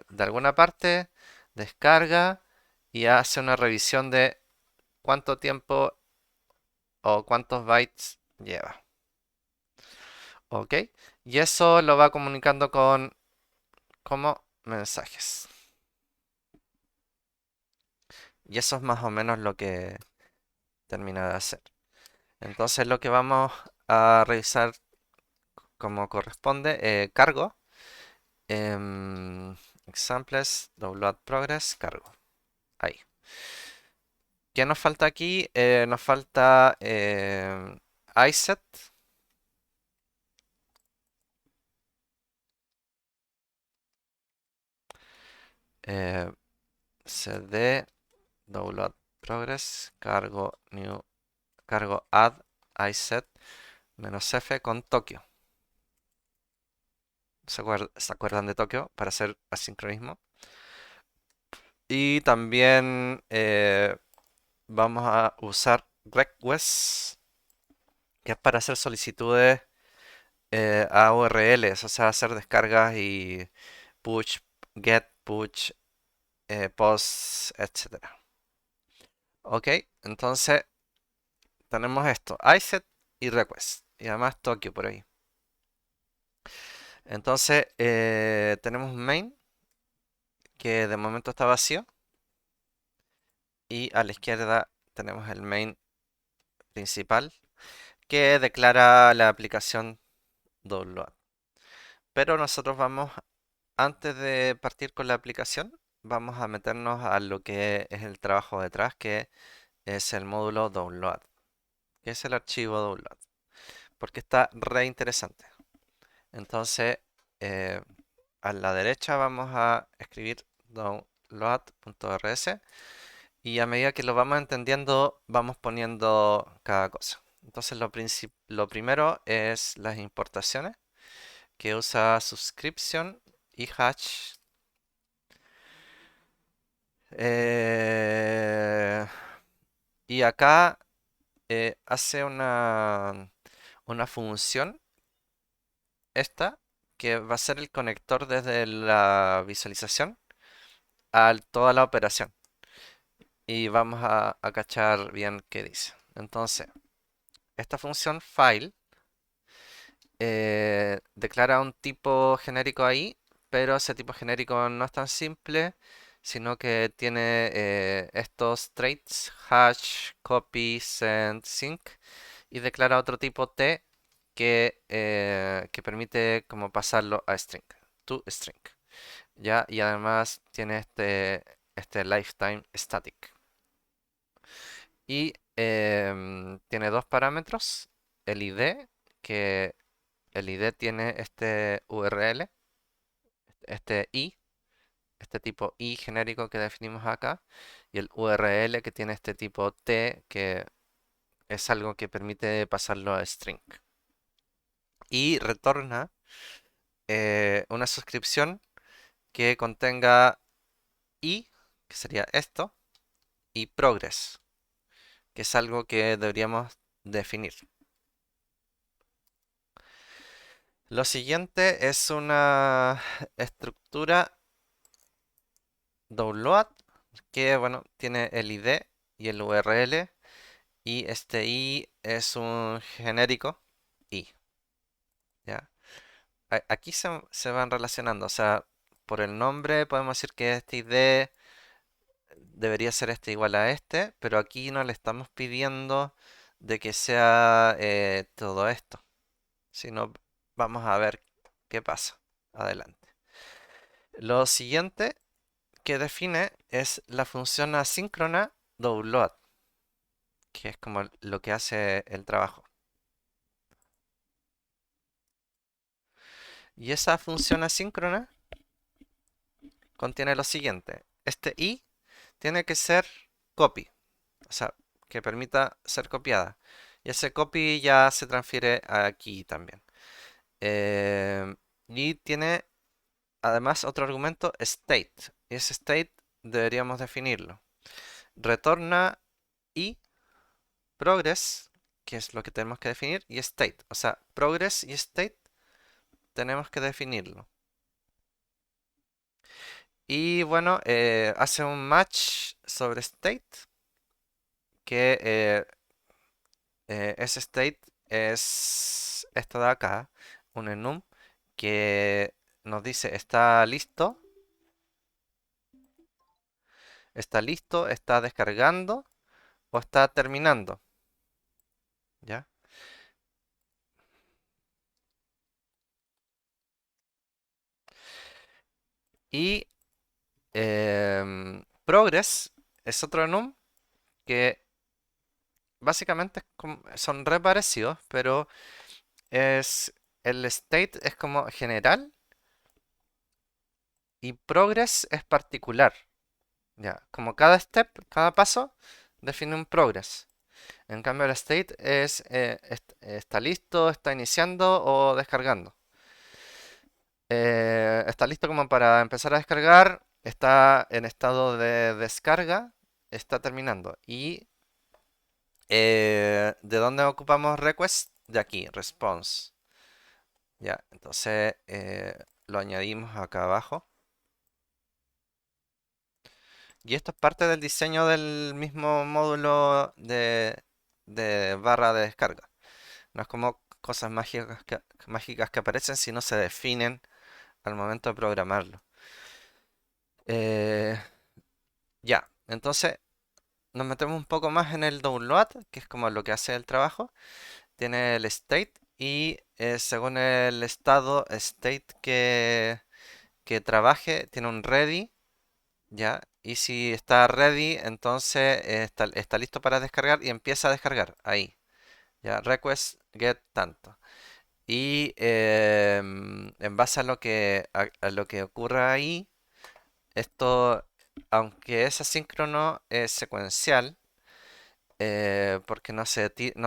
de alguna parte descarga y hace una revisión de cuánto tiempo o cuántos bytes lleva. ¿Ok? Y eso lo va comunicando con como mensajes. Y eso es más o menos lo que termina de hacer. Entonces lo que vamos a revisar como corresponde. Cargo. Examples, download progress, cargo. Ahí. ¿Qué nos falta aquí? Nos falta iSet. eh, cd download progress, cargo new, cargo add iSet -f con Tokio. ¿Se acuerdan de Tokio para hacer asincronismo? Y también vamos a usar request, que es para hacer solicitudes a URLs, o sea, hacer descargas y push, get, push, post, etcétera. Ok, entonces tenemos esto, iSet y request, y además Tokio por ahí. Entonces tenemos un main que de momento está vacío y a la izquierda tenemos el main principal que declara la aplicación download. Pero nosotros vamos, antes de partir con la aplicación, vamos a meternos a lo que es el trabajo detrás, que es el módulo download, que es el archivo download, porque está re interesante. Entonces, eh, a la derecha vamos a escribir download.rs y a medida que lo vamos entendiendo, vamos poniendo cada cosa. Entonces, lo primero es las importaciones, que usa subscription y hash. Eh, y acá hace una función, esta, que va a ser el conector desde la visualización a toda la operación. Y vamos a cachar bien qué dice. Entonces, esta función file declara un tipo genérico ahí, pero ese tipo genérico no es tan simple, sino que tiene estos traits, hash, copy, send, sync, y declara otro tipo T que permite como pasarlo a string, to string, ¿ya? Y además tiene este lifetime static. Y tiene dos parámetros, el ID, que el ID tiene este URL, este I, este tipo I genérico que definimos acá, y el URL que tiene este tipo T, que es algo que permite pasarlo a string. Y retorna una suscripción que contenga I, que sería esto, y progress, que es algo que deberíamos definir. Lo siguiente es una estructura download que, bueno, tiene el ID y el URL, y este I es un genérico I, ¿ya? Aquí se van relacionando, o sea, por el nombre podemos decir que este ID debería ser este igual a este, pero aquí no le estamos pidiendo de que sea todo esto, sino vamos a ver qué pasa. Adelante. Lo siguiente que define es la función asíncrona download, que es como lo que hace el trabajo. Y esa función asíncrona contiene lo siguiente. Este i tiene que ser copy, o sea, que permita ser copiada. Y ese copy ya se transfiere aquí también. Eh, y tiene además otro argumento, state. Y ese state deberíamos definirlo. Retorna y progress, que es lo que tenemos que definir, y state. O sea, progress y state tenemos que definirlo. Y bueno, hace un match sobre state, que ese state es esto de acá, un enum, que nos dice está listo, está descargando o está terminando, ¿ya? Y progress es otro enum que básicamente son re parecidos, pero es el state es como general y progress es particular. Ya, como cada step, cada paso define un progress. En cambio, el state es está listo, está iniciando o descargando. Está listo como para empezar a descargar, está en estado de descarga, está terminando. Y ¿de dónde ocupamos request? De aquí, response. Ya, entonces lo añadimos acá abajo. Y esto es parte del diseño del mismo módulo de barra de descarga. No es como cosas mágicas que aparecen, sino se definen al momento de programarlo. Eh, ya, entonces nos metemos un poco más en el download, que es como lo que hace el trabajo. Tiene el state y según el estado state que trabaje, tiene un ready, ¿ya? Y si está ready, entonces está listo para descargar y empieza a descargar ahí. Ya, request get tanto. Y en base a a lo que ocurra ahí, esto, aunque es asíncrono, es secuencial, porque no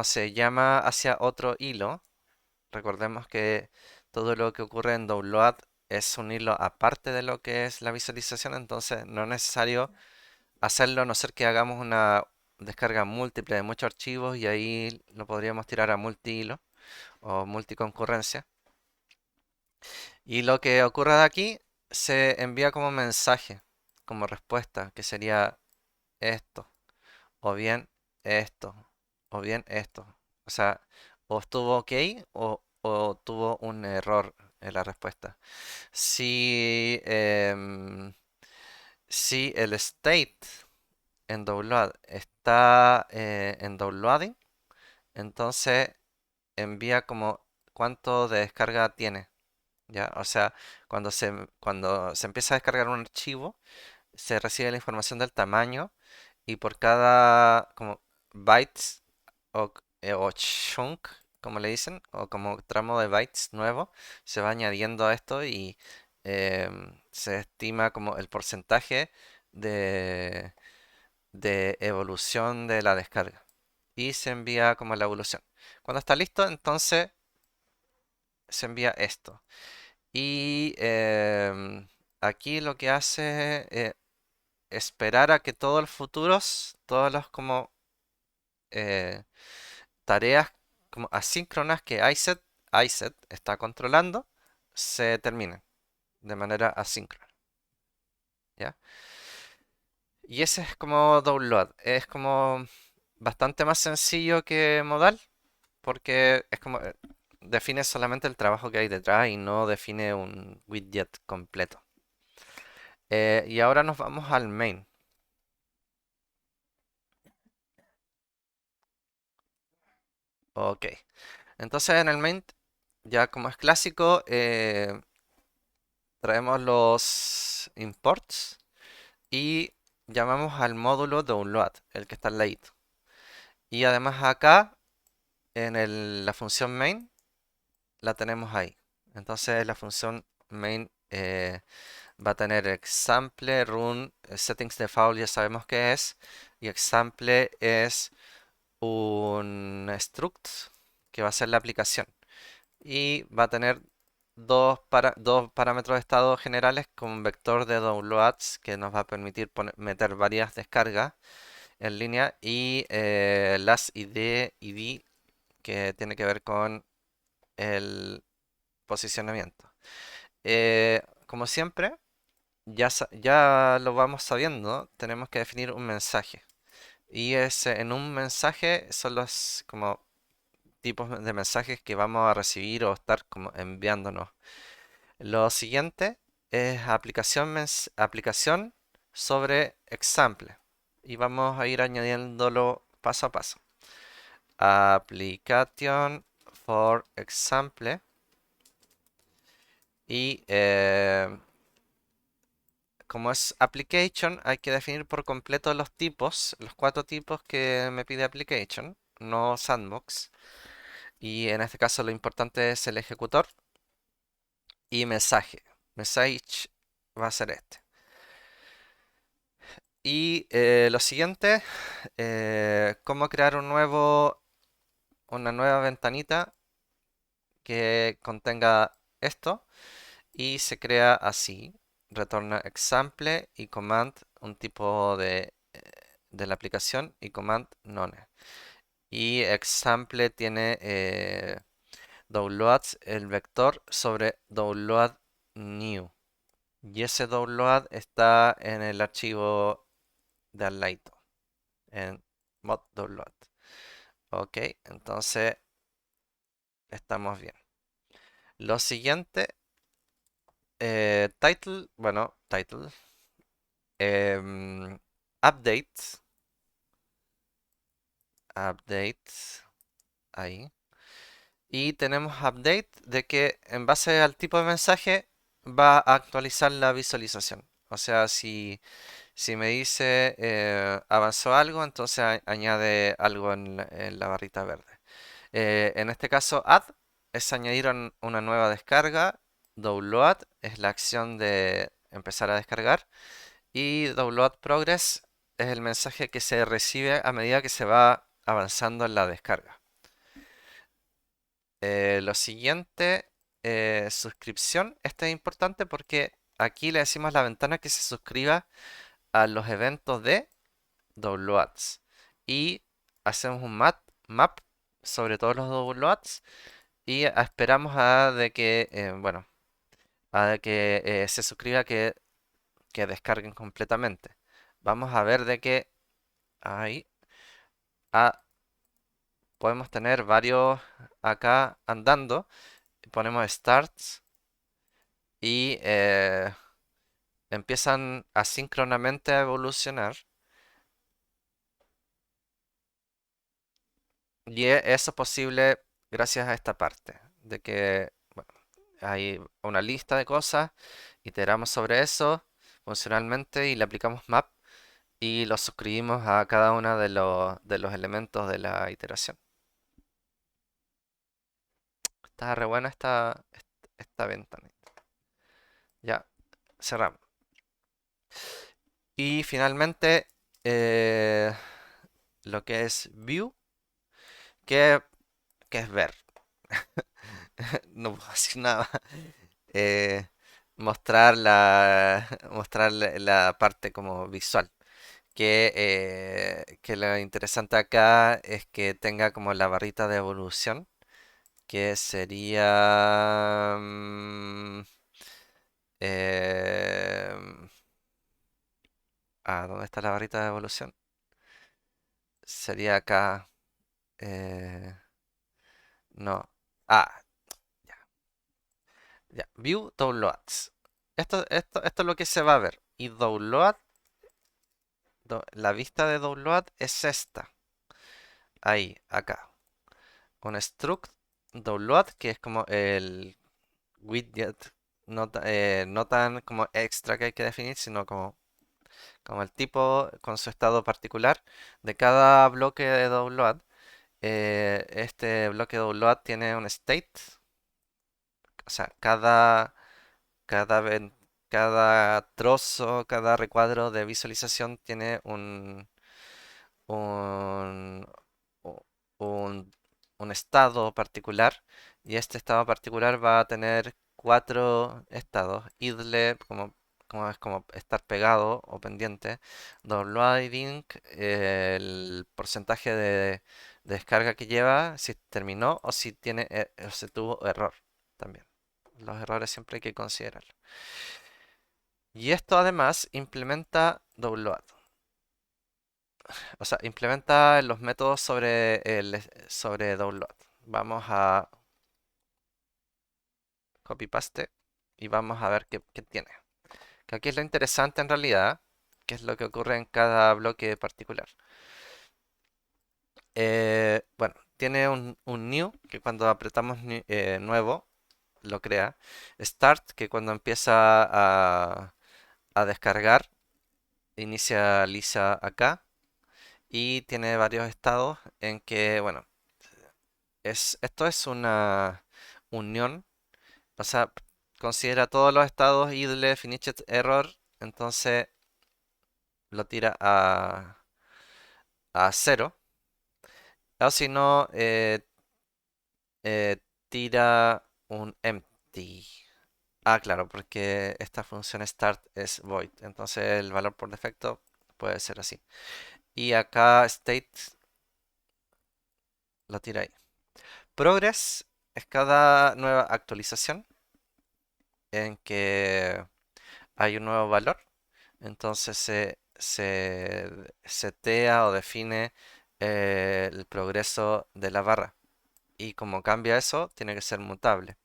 se llama hacia otro hilo. Recordemos que todo lo que ocurre en download es un hilo aparte de lo que es la visualización, entonces no es necesario hacerlo a no ser que hagamos una descarga múltiple de muchos archivos y ahí lo podríamos tirar a multihilo o multiconcurrencia. Y lo que ocurre de aquí se envía como mensaje, como respuesta, que sería esto, o bien esto, o bien esto. O sea, o estuvo ok o tuvo un error en la respuesta. Si, si el state en download está en downloading, entonces envía como cuánto de descarga tiene. ¿Ya? O sea, cuando se empieza a descargar un archivo, se recibe la información del tamaño y por cada como bytes o chunk, como le dicen, o como tramo de bytes nuevo, se va añadiendo a esto y se estima como el porcentaje de, de evolución de la descarga y se envía como la evolución. Cuando está listo, entonces se envía esto. Y aquí lo que hace es esperar a que todos los futuros, todas las como eh, tareas como asíncronas que iset está controlando, se terminen de manera asíncrona. ¿Ya? Y ese es como download. Es como bastante más sencillo que modal, porque es como define solamente el trabajo que hay detrás y no define un widget completo. Y ahora nos vamos al main. Ok. Entonces en el main, ya como es clásico, traemos los imports y llamamos al módulo download, el que está al ladito. Y además acá, en la función main, la tenemos ahí. Entonces la función main va a tener example, run, settings default ya sabemos qué es. Y example es un struct que va a ser la aplicación. Y va a tener dos parámetros de estado generales con un vector de downloads que nos va a permitir meter varias descargas en línea y las ID que tiene que ver con el posicionamiento. Como siempre, ya lo vamos sabiendo, tenemos que definir un mensaje. Y en un mensaje son los como tipos de mensajes que vamos a recibir o estar como enviándonos. Lo siguiente es aplicación sobre example. Y vamos a ir añadiéndolo paso a paso. Application for example. Y como es application, hay que definir por completo los tipos, los 4 tipos que me pide application, no sandbox. Y en este caso lo importante es el ejecutor y mensaje. Message va a ser este. Y lo siguiente, cómo crear una nueva ventanita que contenga esto. Y se crea así. Retorna example y command, un tipo de la aplicación, y command none. Y example tiene downloads el vector sobre download new. Y ese download está en el archivo de al ladito, en mod download. Ok, entonces estamos bien. Lo siguiente, title, bueno, title, update, update, ahí. Y tenemos update de que en base al tipo de mensaje va a actualizar la visualización. O sea, si me dice avanzó algo, entonces añade algo en la barrita verde. En este caso, add es añadir una nueva descarga. Download es la acción de empezar a descargar. Y download progress es el mensaje que se recibe a medida que se va avanzando en la descarga. Lo siguiente, suscripción. Este es importante porque aquí le decimos a la ventana que se suscriba a los eventos de downloads. Y hacemos un map sobre todos los downloads y esperamos a de que, bueno, a de que se suscriba que descarguen completamente. Vamos a ver de que ahí podemos tener varios acá andando. Ponemos starts y empiezan asíncronamente a evolucionar. Y eso es posible gracias a esta parte, de que bueno, hay una lista de cosas, iteramos sobre eso funcionalmente y le aplicamos map y lo suscribimos a cada uno de los elementos de la iteración. Está re buena esta ventana. Ya, cerramos. Y finalmente, eh, lo que es view, que, que es ver. No puedo decir nada. Eh, mostrar la parte como visual. Que lo interesante acá es que tenga como la barrita de evolución, que sería... ¿dónde está la barrita de evolución? Sería acá. No. Ah, ya. View downloads. Esto es lo que se va a ver. Y download, la vista de download es esta. Ahí, acá. Un struct download, que es como el widget no tan como extra que hay que definir, sino como el tipo con su estado particular de cada bloque de download. Este bloque de download tiene un state, o sea, cada, ven- cada trozo, cada recuadro de visualización tiene un, u- un, un estado particular y este estado particular va a tener 4 estados. Idle, como es como estar pegado o pendiente. Downloading, el porcentaje de descarga que lleva, si terminó o si tiene, o si tuvo error también. Los errores siempre hay que considerarlos. Y esto además implementa download. O sea, implementa los métodos sobre download. Vamos a copy paste y vamos a ver qué tiene. Que aquí es lo interesante en realidad, que es lo que ocurre en cada bloque particular. Bueno, tiene un new, que cuando apretamos nuevo, lo crea. Start, que cuando empieza a descargar, inicializa acá y tiene varios estados en que, bueno, esto es una unión, o sea, considera todos los estados idle, finished, error, entonces lo tira a cero, o si no, eh, tira un empty. Ah, claro, porque esta función start es void, entonces el valor por defecto puede ser así. Y acá state lo tira ahí. Progress es cada nueva actualización en que hay un nuevo valor, entonces se setea o define el progreso de la barra. Y como cambia eso, tiene que ser mutable.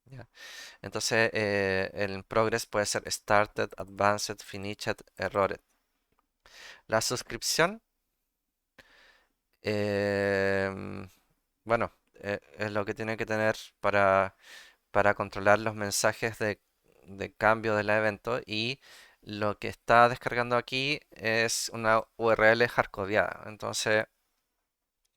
¿Ya? Entonces, el progress puede ser started, advanced, finished, errored. La suscripción, em, bueno, es lo que tiene que tener para controlar los mensajes de cambio del evento y lo que está descargando aquí es una URL hardcodeada. Entonces,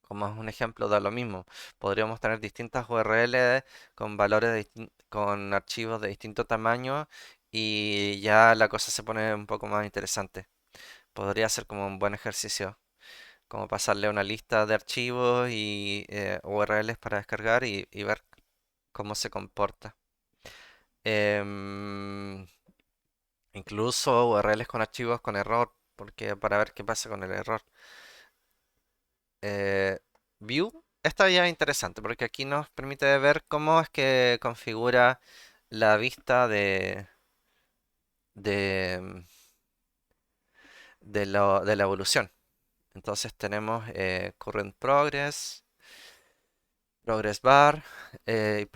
como es un ejemplo, da lo mismo. Podríamos tener distintas URL con valores con archivos de distinto tamaño y ya la cosa se pone un poco más interesante. Podría ser como un buen ejercicio, como pasarle una lista de archivos y URLs para descargar y ver cómo se comporta. Em, Incluso URLs con archivos con error, porque para ver qué pasa con el error. Eh, View, esta ya es interesante porque aquí nos permite ver cómo es que configura la vista de, de la evolución. Entonces tenemos current progress, progress bar, y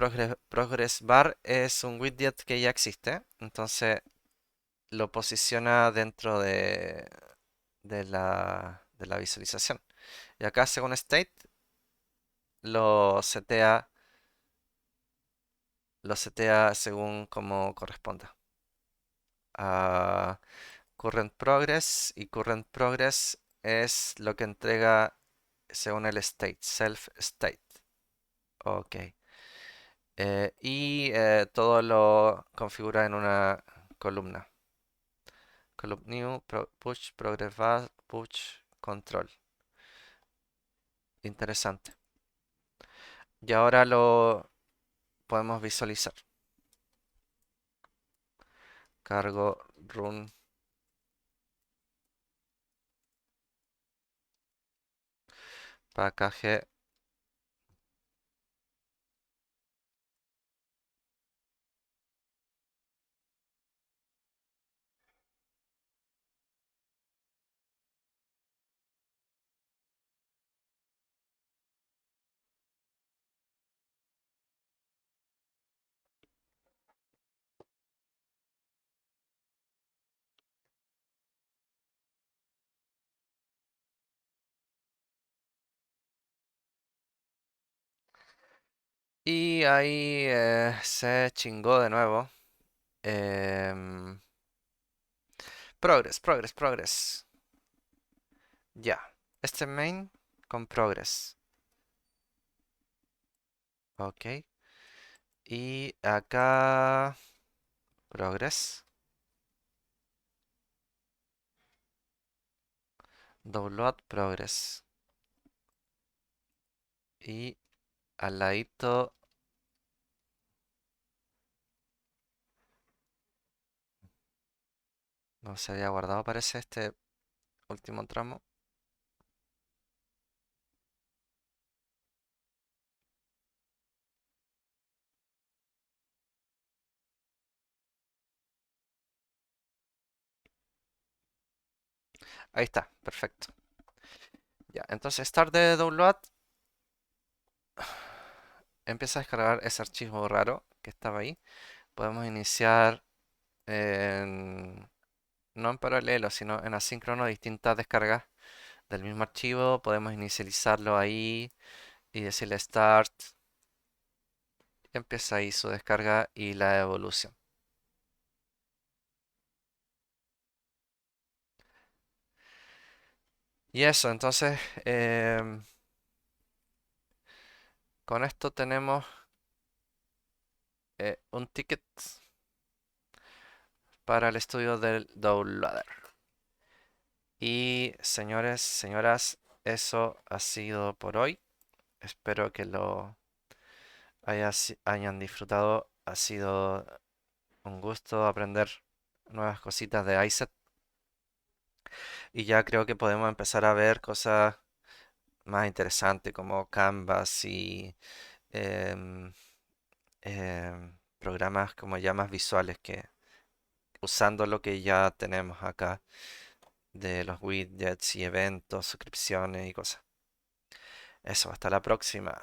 progress bar es un widget que ya existe, entonces lo posiciona dentro de la visualización. Y acá según state lo setea, lo setea según como corresponda. A current progress y current progress es lo que entrega según el state, self state. Ok. Todo lo configura en una columna. Column new, push, progress bar, push, control. Interesante. Y ahora lo podemos visualizar. Cargo, run, package. Y ahí se chingó de nuevo. Em, Progress, progress, progress. Ya. Este main con progress. Ok. Y acá progress. Download progress. Y al ladito no se había guardado, parece este último tramo. Ahí está, perfecto. Ya, entonces start de download empieza a descargar ese archivo raro que estaba ahí. Podemos iniciar en, no en paralelo, sino en asíncrono distintas descargas del mismo archivo. Podemos inicializarlo ahí y decirle start. Empieza ahí su descarga y la evolución. Y eso, entonces, con esto tenemos un ticket para el estudio del downloader. Y señores, señoras, eso ha sido por hoy. Espero que lo hayan disfrutado. Ha sido un gusto aprender nuevas cositas de iSet. Y ya creo que podemos empezar a ver cosas más interesantes como Canvas y em, programas como ya más visuales que usando lo que ya tenemos acá de los widgets y eventos, suscripciones y cosas. Eso, hasta la próxima.